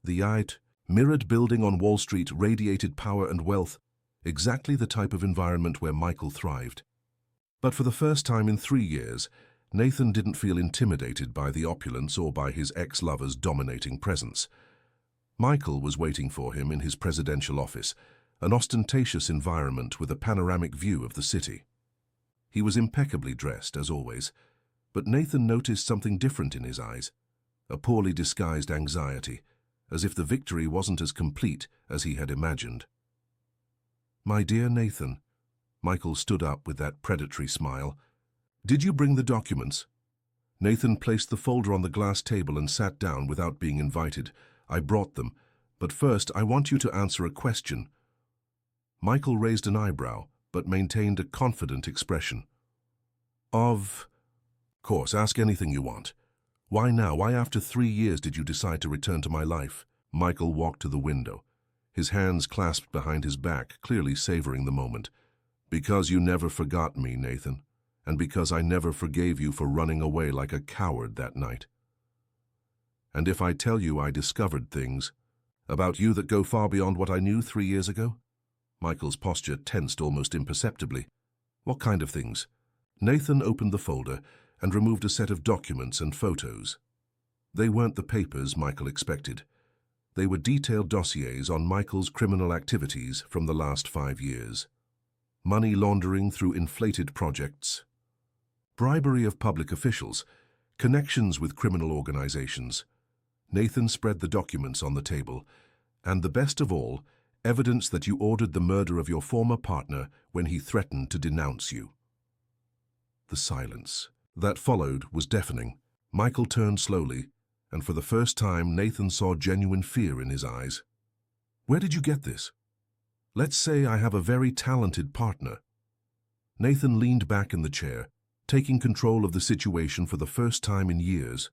The mirrored building on Wall Street radiated power and wealth, exactly the type of environment where Michael thrived. But for the first time in 3 years, Nathan didn't feel intimidated by the opulence or by his ex-lover's dominating presence. Michael was waiting for him in his presidential office, an ostentatious environment with a panoramic view of the city. He was impeccably dressed, as always, but Nathan noticed something different in his eyes, a poorly disguised anxiety, as if the victory wasn't as complete as he had imagined. "My dear Nathan," Michael stood up with that predatory smile, "did you bring the documents?" Nathan placed the folder on the glass table and sat down without being invited. "I brought them, but first I want you to answer a question." Michael raised an eyebrow, but maintained a confident expression. Of course, ask anything you want. Why now? Why after 3 years did you decide to return to my life?" Michael walked to the window, his hands clasped behind his back, clearly savoring the moment. "Because you never forgot me, Nathan, and because I never forgave you for running away like a coward that night. And if I tell you I discovered things about you that go far beyond what I knew 3 years ago?" Michael's posture tensed almost imperceptibly. "What kind of things?" Nathan opened the folder and removed a set of documents and photos. They weren't the papers Michael expected. They were detailed dossiers on Michael's criminal activities from the last 5 years. Money laundering through inflated projects, bribery of public officials, connections with criminal organizations. Nathan spread the documents on the table, and the best of all, evidence that you ordered the murder of your former partner when he threatened to denounce you. The silence that followed was deafening. Michael turned slowly, and for the first time Nathan saw genuine fear in his eyes. "Where did you get this?" "Let's say I have a very talented partner." Nathan leaned back in the chair, taking control of the situation for the first time in years.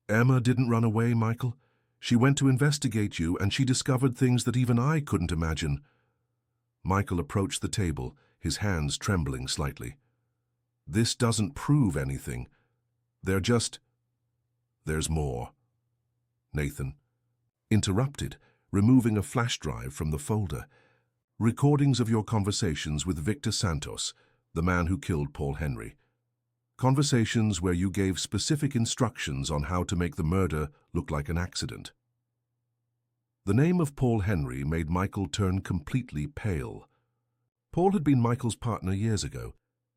"Emma didn't run away, Michael. She went to investigate you, and she discovered things that even I couldn't imagine." Michael approached the table, his hands trembling slightly. "This doesn't prove anything. There's more." Nathan interrupted, removing a flash drive from the folder. "Recordings of your conversations with Victor Santos, the man who killed Paul Henry. Conversations where you gave specific instructions on how to make the murder look like an accident." The name of Paul Henry made Michael turn completely pale. Paul had been Michael's partner years ago,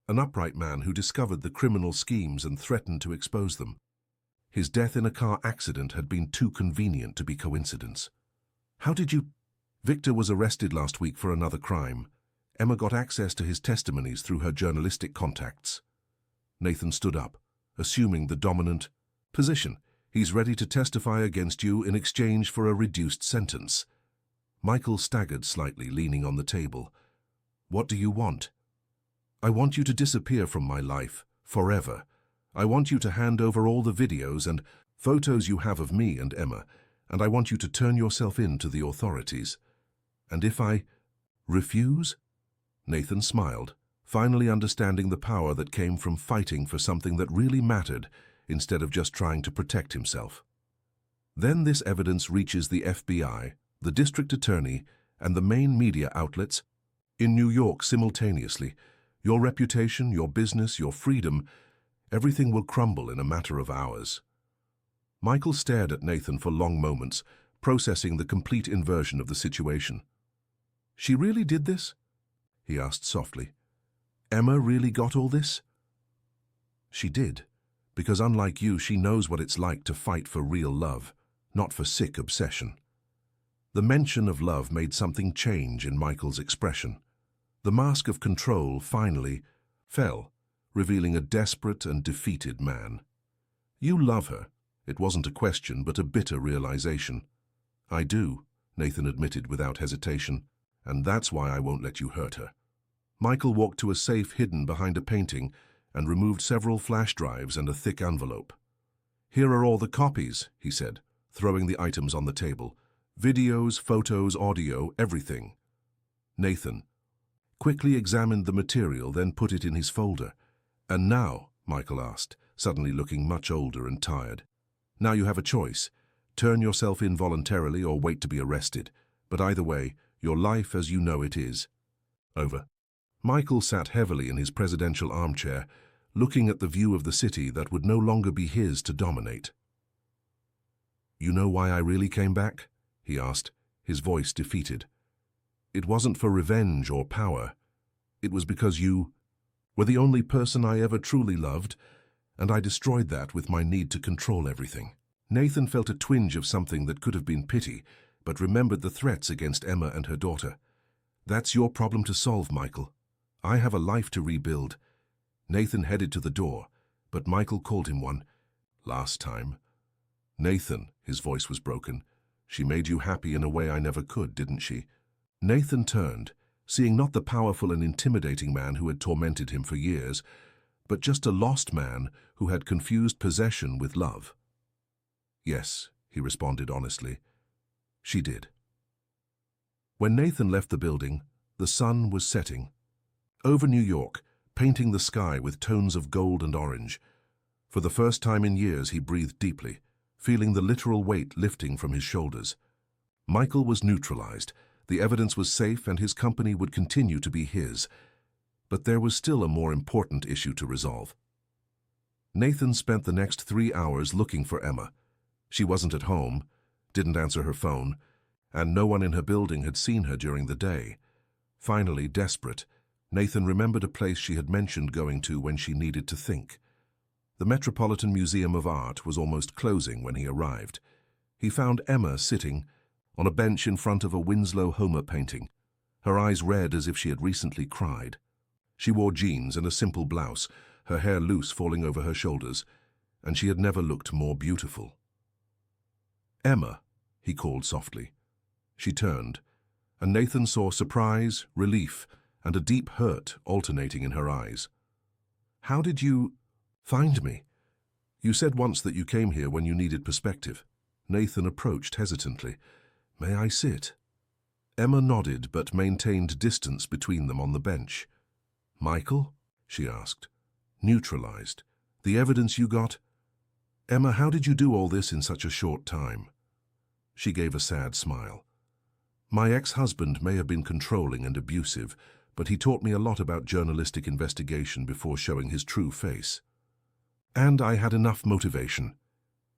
an upright man who discovered the criminal schemes and threatened to expose them. His death in a car accident had been too convenient to be coincidence. "How did you—" "Victor was arrested last week for another crime. Emma got access to his testimonies through her journalistic contacts." Nathan stood up, assuming the dominant position. "He's ready to testify against you in exchange for a reduced sentence." Michael staggered slightly, leaning on the table. "What do you want?" "I want you to disappear from my life, forever. I want you to hand over all the videos and—" Photos you have of me and Emma, and I want you to turn yourself in to the authorities. And if I refuse? Nathan smiled, finally understanding the power that came from fighting for something that really mattered instead of just trying to protect himself. Then this evidence reaches the FBI, the district attorney, and the main media outlets in New York simultaneously. Your reputation, your business, your freedom, everything will crumble in a matter of hours. Michael stared at Nathan for long moments, processing the complete inversion of the situation. She really did this? He asked softly. Emma really got all this? She did, because unlike you, she knows what it's like to fight for real love, not for sick obsession. The mention of love made something change in Michael's expression. The mask of control finally fell, revealing a desperate and defeated man. You love her. It wasn't a question, but a bitter realization. I do, Nathan admitted without hesitation, and that's why I won't let you hurt her. Michael walked to a safe hidden behind a painting and removed several flash drives and a thick envelope. Here are all the copies, he said, throwing the items on the table. Videos, photos, audio, everything. Nathan quickly examined the material, then put it in his folder. And now, Michael asked, suddenly looking much older and tired. Now you have a choice. Turn yourself in voluntarily or wait to be arrested. But either way, your life as you know it is over. Michael sat heavily in his presidential armchair, looking at the view of the city that would no longer be his to dominate. You know why I really came back? He asked, his voice defeated. It wasn't for revenge or power. It was because you were the only person I ever truly loved, and I destroyed that with my need to control everything. Nathan felt a twinge of something that could have been pity, but remembered the threats against Emma and her daughter. That's your problem to solve, Michael. I have a life to rebuild. Nathan headed to the door, but Michael called him one. Last time. Nathan, his voice was broken. She made you happy in a way I never could, didn't she? Nathan turned, seeing not the powerful and intimidating man who had tormented him for years, but just a lost man who had confused possession with love. Yes, he responded honestly. She did. When Nathan left the building, the sun was setting. Over New York, painting the sky with tones of gold and orange. For the first time in years, he breathed deeply, feeling the literal weight lifting from his shoulders. Michael was neutralized. The evidence was safe and his company would continue to be his. But there was still a more important issue to resolve. Nathan spent the next 3 hours looking for Emma. She wasn't at home, didn't answer her phone, and no one in her building had seen her during the day. Finally, desperate, Nathan remembered a place she had mentioned going to when she needed to think. The Metropolitan Museum of Art was almost closing when he arrived. He found Emma sitting on a bench in front of a Winslow Homer painting, her eyes red as if she had recently cried. She wore jeans and a simple blouse, her hair loose falling over her shoulders, and she had never looked more beautiful. Emma, he called softly. She turned, and Nathan saw surprise, relief, and a deep hurt alternating in her eyes. How did you find me? You said once that you came here when you needed perspective. Nathan approached hesitantly. May I sit? Emma nodded but maintained distance between them on the bench. Michael? She asked. Neutralized. The evidence you got? Emma, how did you do all this in such a short time? She gave a sad smile. My ex-husband may have been controlling and abusive, but he taught me a lot about journalistic investigation before showing his true face. And I had enough motivation.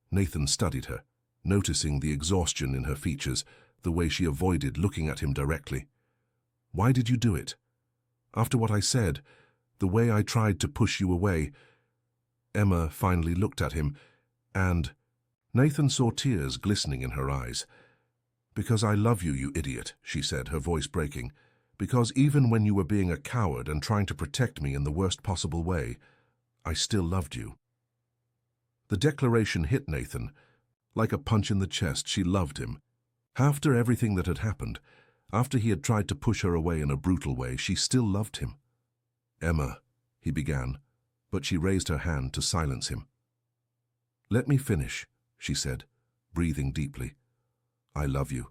Nathan studied her, noticing the exhaustion in her features, the way she avoided looking at him directly. Why did you do it? After what I said, the way I tried to push you away. Emma finally looked at him, and Nathan saw tears glistening in her eyes. Because I love you, you idiot, she said, her voice breaking. Because even when you were being a coward and trying to protect me in the worst possible way, I still loved you. The declaration hit Nathan. Like a punch in the chest, she loved him. After everything that had happened, after he had tried to push her away in a brutal way, she still loved him. Emma, he began, but she raised her hand to silence him. Let me finish, she said, breathing deeply. I love you,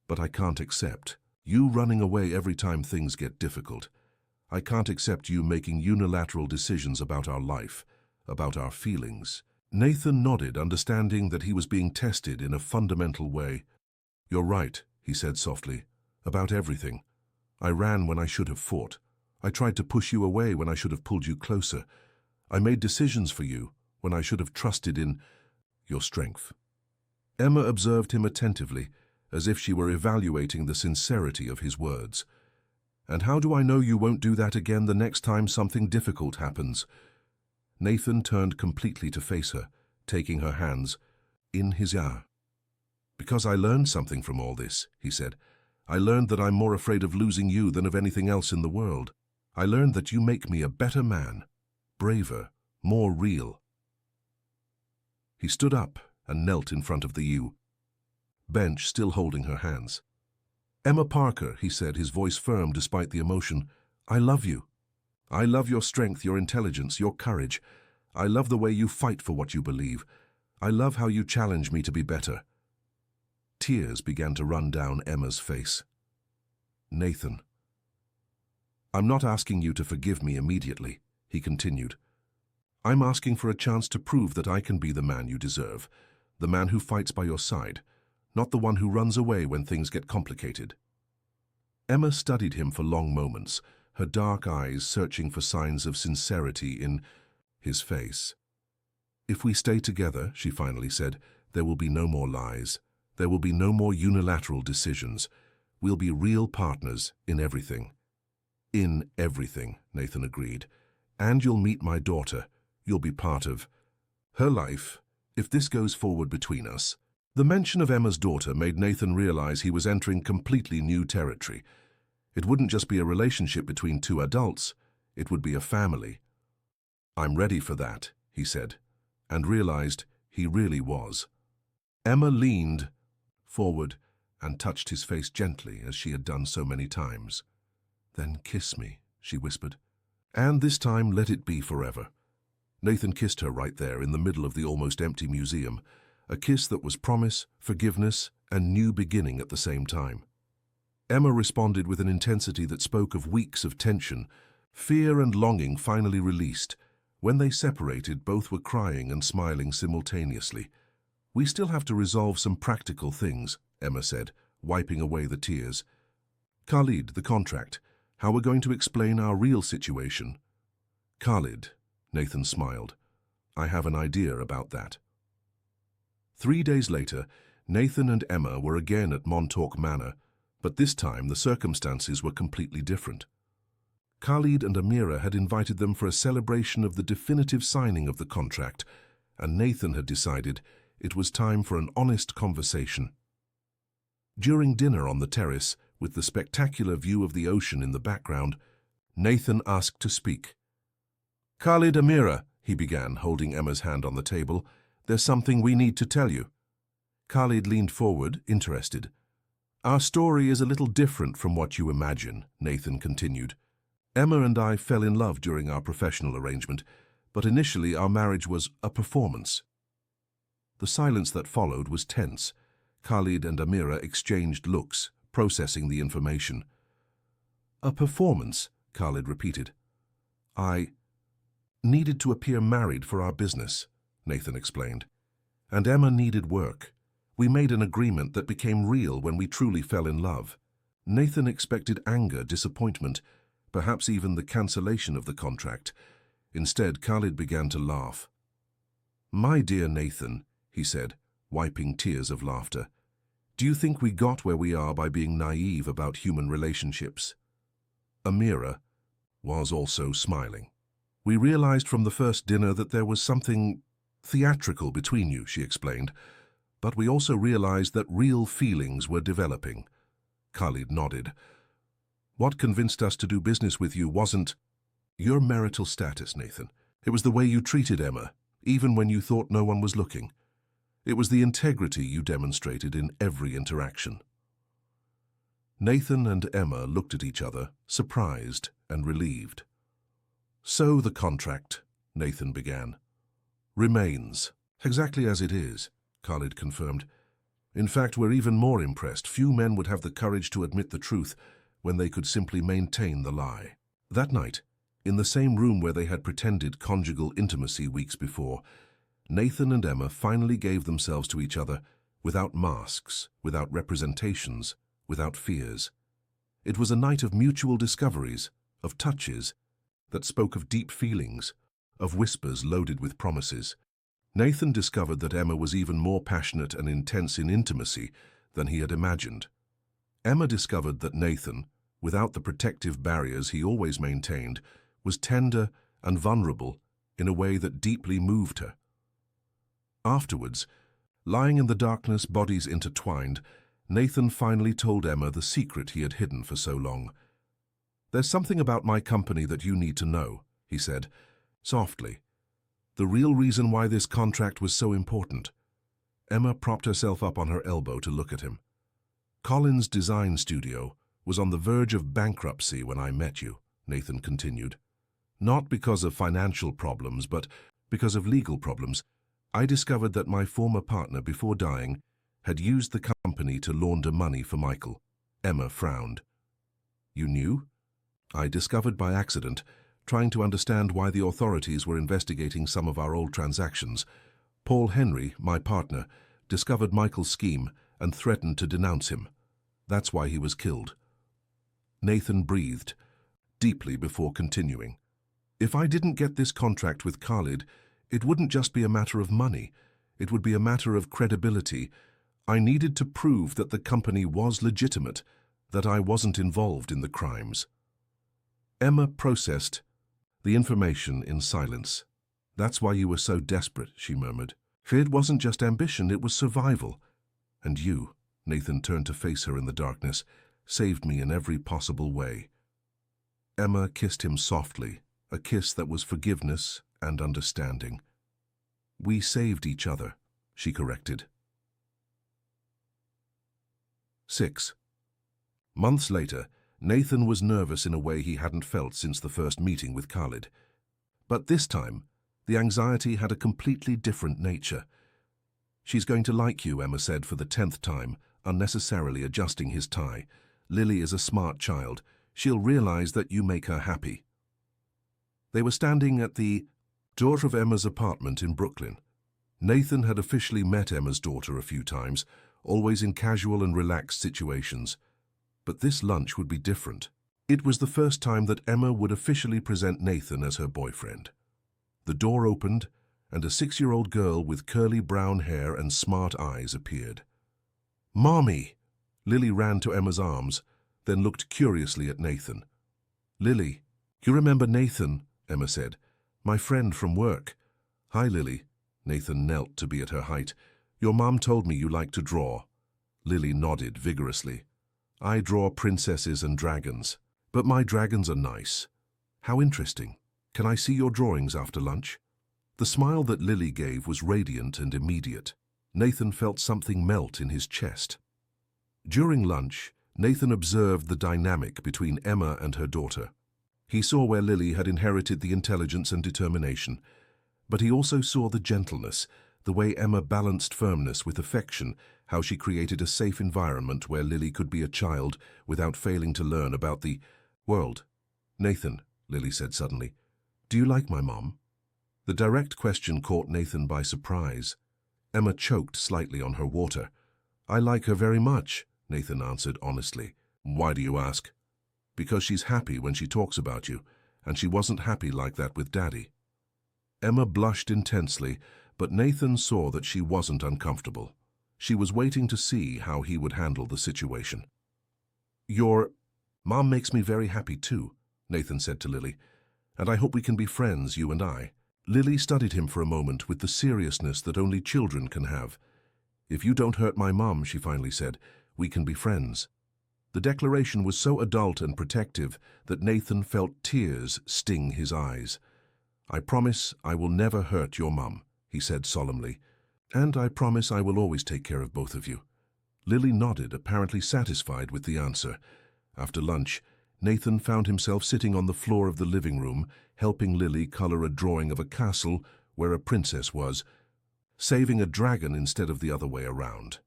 but I can't accept you running away every time things get difficult. I can't accept you making unilateral decisions about our life, about our feelings. Nathan nodded, understanding that he was being tested in a fundamental way. You're right, he said softly, about everything. I ran when I should have fought. I tried to push you away when I should have pulled you closer. I made decisions for you when I should have trusted in your strength. Emma observed him attentively, as if she were evaluating the sincerity of his words. And how do I know you won't do that again the next time something difficult happens? Nathan turned completely to face her, taking her hands in his arms. Because I learned something from all this, he said. I learned that I'm more afraid of losing you than of anything else in the world. I learned that you make me a better man, braver, more real. He stood up and knelt in front of the bench, still holding her hands. Emma Parker, he said, his voice firm despite the emotion, I love you. I love your strength, your intelligence, your courage. I love the way you fight for what you believe. I love how you challenge me to be better. Tears began to run down Emma's face. Nathan. I'm not asking you to forgive me immediately, he continued. I'm asking for a chance to prove that I can be the man you deserve, the man who fights by your side, not the one who runs away when things get complicated. Emma studied him for long moments, her dark eyes searching for signs of sincerity in his face. If we stay together, she finally said, there will be no more lies. There will be no more unilateral decisions. We'll be real partners in everything. In everything, Nathan agreed. And you'll meet my daughter. You'll be part of her life, if this goes forward between us. The mention of Emma's daughter made Nathan realize he was entering completely new territory. It wouldn't just be a relationship between two adults, it would be a family. I'm ready for that, he said, and realized he really was. Emma leaned forward and touched his face gently as she had done so many times. Then kiss me, she whispered, and this time let it be forever. Nathan kissed her right there in the middle of the almost empty museum, a kiss that was promise, forgiveness, and new beginning at the same time. Emma responded with an intensity that spoke of weeks of tension, fear and longing finally released. When they separated, both were crying and smiling simultaneously. We still have to resolve some practical things, Emma said, wiping away the tears. Khalid, the contract. How we're going to explain our real situation. Khalid, Nathan smiled. I have an idea about that. 3 days later, Nathan and Emma were again at Montauk Manor, but this time the circumstances were completely different. Khalid and Amira had invited them for a celebration of the definitive signing of the contract, and Nathan had decided it was time for an honest conversation. During dinner on the terrace, with the spectacular view of the ocean in the background, Nathan asked to speak. Khalid, Amira, he began, holding Emma's hand on the table, there's something we need to tell you. Khalid leaned forward, interested. Our story is a little different from what you imagine, Nathan continued. Emma and I fell in love during our professional arrangement, but initially our marriage was a performance. The silence that followed was tense. Khalid and Amira exchanged looks, processing the information. A performance, Khalid repeated. I needed to appear married for our business, Nathan explained. And Emma needed work. We made an agreement that became real when we truly fell in love. Nathan expected anger, disappointment, perhaps even the cancellation of the contract. Instead, Khalid began to laugh. My dear Nathan, he said, wiping tears of laughter, do you think we got where we are by being naive about human relationships? Amira was also smiling. We realized from the first dinner that there was something theatrical between you, she explained, but we also realized that real feelings were developing. Khalid nodded. What convinced us to do business with you wasn't your marital status, Nathan. It was the way you treated Emma, even when you thought no one was looking. It was the integrity you demonstrated in every interaction. Nathan and Emma looked at each other, surprised and relieved. So the contract, Nathan began, remains exactly as it is. Khalid confirmed. In fact, we're even more impressed. Few men would have the courage to admit the truth when they could simply maintain the lie. That night, in the same room where they had pretended conjugal intimacy weeks before, Nathan and Emma finally gave themselves to each other without masks, without representations, without fears. It was a night of mutual discoveries, of touches that spoke of deep feelings, of whispers loaded with promises. Nathan discovered that Emma was even more passionate and intense in intimacy than he had imagined. Emma discovered that Nathan, without the protective barriers he always maintained, was tender and vulnerable in a way that deeply moved her. Afterwards, lying in the darkness, bodies intertwined, Nathan finally told Emma the secret he had hidden for so long. "There's something about my company that you need to know," he said, softly. "The real reason why this contract was so important." Emma propped herself up on her elbow to look at him. "Colin's design studio was on the verge of bankruptcy when I met you," Nathan continued. "Not because of financial problems, but because of legal problems. I discovered that my former partner, before dying, had used the company to launder money for Michael." Emma frowned. "You knew?" "I discovered by accident, trying to understand why the authorities were investigating some of our old transactions. Paul Henry, my partner, discovered Michael's scheme and threatened to denounce him. That's why he was killed." Nathan breathed deeply before continuing. "If I didn't get this contract with Khalid, it wouldn't just be a matter of money. It would be a matter of credibility. I needed to prove that the company was legitimate, that I wasn't involved in the crimes." Emma processed the information in silence. "That's why you were so desperate," she murmured. "It wasn't just ambition, it was survival. And you," Nathan turned to face her in the darkness, "saved me in every possible way." Emma kissed him softly, a kiss that was forgiveness and understanding. "We saved each other," she corrected. 6. Months later, Nathan was nervous in a way he hadn't felt since the first meeting with Khalid. But this time, the anxiety had a completely different nature. "She's going to like you," Emma said for the 10th time, unnecessarily adjusting his tie. "Lily is a smart child. She'll realize that you make her happy." They were standing at the door of Emma's apartment in Brooklyn. Nathan had officially met Emma's daughter a few times, always in casual and relaxed situations. But this lunch would be different. It was the first time that Emma would officially present Nathan as her boyfriend. The door opened, and a 6-year-old girl with curly brown hair and smart eyes appeared. "Mommy!" Lily ran to Emma's arms, then looked curiously at Nathan. "Lily, you remember Nathan?" Emma said. "My friend from work." "Hi, Lily." Nathan knelt to be at her height. "Your mom told me you like to draw." Lily nodded vigorously. "I draw princesses and dragons, but my dragons are nice." "How interesting. Can I see your drawings after lunch?" The smile that Lily gave was radiant and immediate. Nathan felt something melt in his chest. During lunch, Nathan observed the dynamic between Emma and her daughter. He saw where Lily had inherited the intelligence and determination, but he also saw the gentleness, the way Emma balanced firmness with affection, how she created a safe environment where Lily could be a child without failing to learn about the world. "Nathan," Lily said suddenly, "do you like my mom?" The direct question caught Nathan by surprise. Emma choked slightly on her water. "I like her very much," Nathan answered honestly. "Why do you ask?" "Because she's happy when she talks about you, and she wasn't happy like that with Daddy." Emma blushed intensely, but Nathan saw that she wasn't uncomfortable. She was waiting to see how he would handle the situation. "Your mom makes me very happy too," Nathan said to Lily, "and I hope we can be friends, you and I." Lily studied him for a moment with the seriousness that only children can have. "If you don't hurt my mom," she finally said, "we can be friends." The declaration was so adult and protective that Nathan felt tears sting his eyes. "I promise I will never hurt your mom," he said solemnly. "And I promise I will always take care of both of you." Lily nodded, apparently satisfied with the answer. After lunch, Nathan found himself sitting on the floor of the living room, helping Lily color a drawing of a castle where a princess was. saving a dragon instead of the other way around.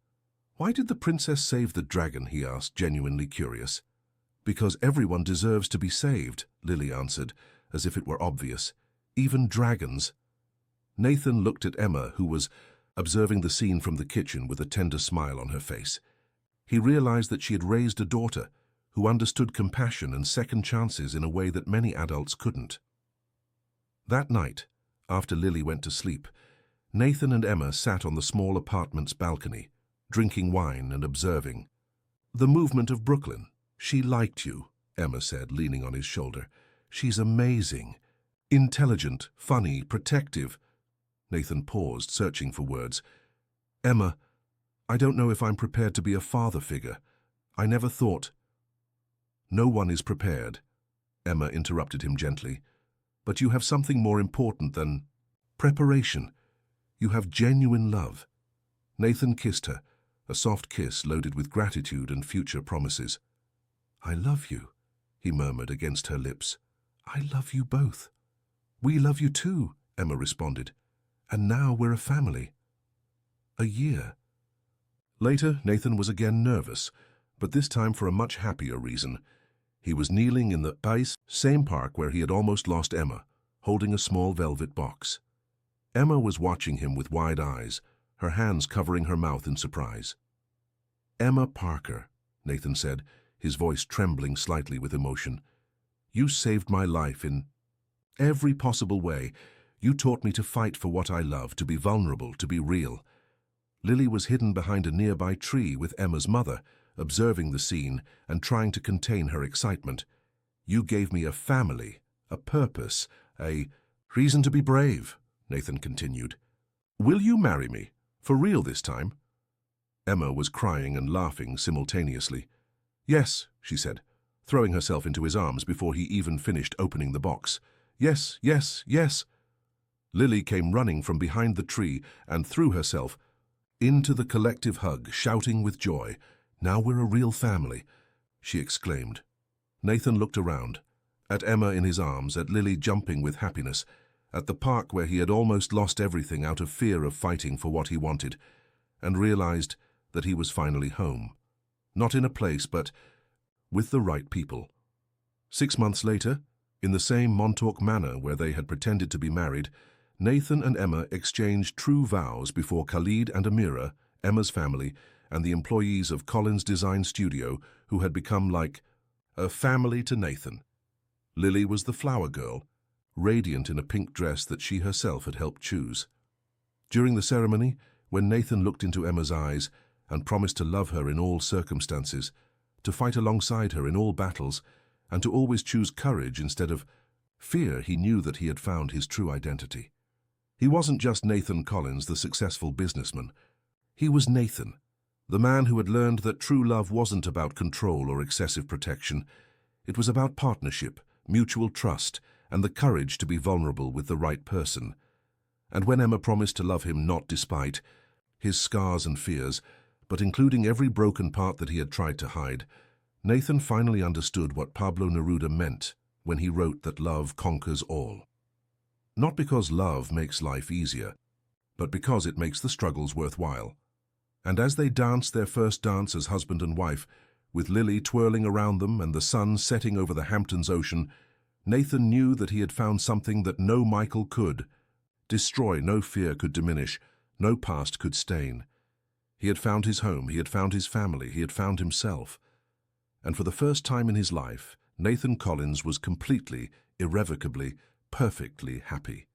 Why did the princess save the dragon, he asked, genuinely curious. Because everyone deserves to be saved, Lily answered, as if it were obvious. Even dragons. Nathan looked at Emma, who was observing the scene from the kitchen with a tender smile on her face. He realized that she had raised a daughter who understood compassion and second chances in a way that many adults couldn't. That night, after Lily went to sleep, Nathan and Emma sat on the small apartment's balcony, drinking wine and observing. The movement of Brooklyn. She liked you, Emma said, leaning on his shoulder. She's amazing. Intelligent, funny, protective. Nathan paused, searching for words. Emma, I don't know if I'm prepared to be a father figure. I never thought. No one is prepared, Emma interrupted him gently. But you have something more important than preparation. You have genuine love. Nathan kissed her, a soft kiss loaded with gratitude and future promises. I love you, he murmured against her lips. I love you both. We love you too, Emma responded. And now we're a family. A year. Later, Nathan was again nervous, but this time for a much happier reason. He was kneeling in the same park where he had almost lost Emma, holding a small velvet box. Emma was watching him with wide eyes, her hands covering her mouth in surprise. Emma Parker, Nathan said, his voice trembling slightly with emotion. You saved my life in every possible way. You taught me to fight for what I love, to be vulnerable, to be real. Lily was hidden behind a nearby tree with Emma's mother, observing the scene and trying to contain her excitement. You gave me a family, a purpose, a reason to be brave, Nathan continued. Will you marry me? For real this time? Emma was crying and laughing simultaneously. Yes, she said, throwing herself into his arms before he even finished opening the box. Yes, yes, yes. Lily came running from behind the tree and threw herself into the collective hug, shouting with joy. Now we're a real family, she exclaimed. Nathan looked around, at Emma in his arms, at Lily jumping with happiness, at the park where he had almost lost everything out of fear of fighting for what he wanted, and realized that he was finally home. Not in a place, but with the right people. 6 months later, in the same Montauk manor where they had pretended to be married, Nathan and Emma exchanged true vows before Khalid and Amira, Emma's family, and the employees of Collins' design studio, who had become like a family to Nathan. Lily was the flower girl, radiant in a pink dress that she herself had helped choose. During the ceremony, when Nathan looked into Emma's eyes and promised to love her in all circumstances, to fight alongside her in all battles, and to always choose courage instead of fear, he knew that he had found his true identity. He wasn't just Nathan Collins, the successful businessman. He was Nathan, the man who had learned that true love wasn't about control or excessive protection. It was about partnership, mutual trust, and the courage to be vulnerable with the right person. And when Emma promised to love him not despite his scars and fears, but including every broken part that he had tried to hide, Nathan finally understood what Pablo Neruda meant when he wrote that love conquers all. Not because love makes life easier, but because it makes the struggles worthwhile. And as they danced their first dance as husband and wife, with Lily twirling around them and the sun setting over the Hamptons Ocean, Nathan knew that he had found something that no Michael could destroy, no fear could diminish, no past could stain. He had found his home, he had found his family, he had found himself. And for the first time in his life, Nathan Collins was completely, irrevocably, perfectly happy.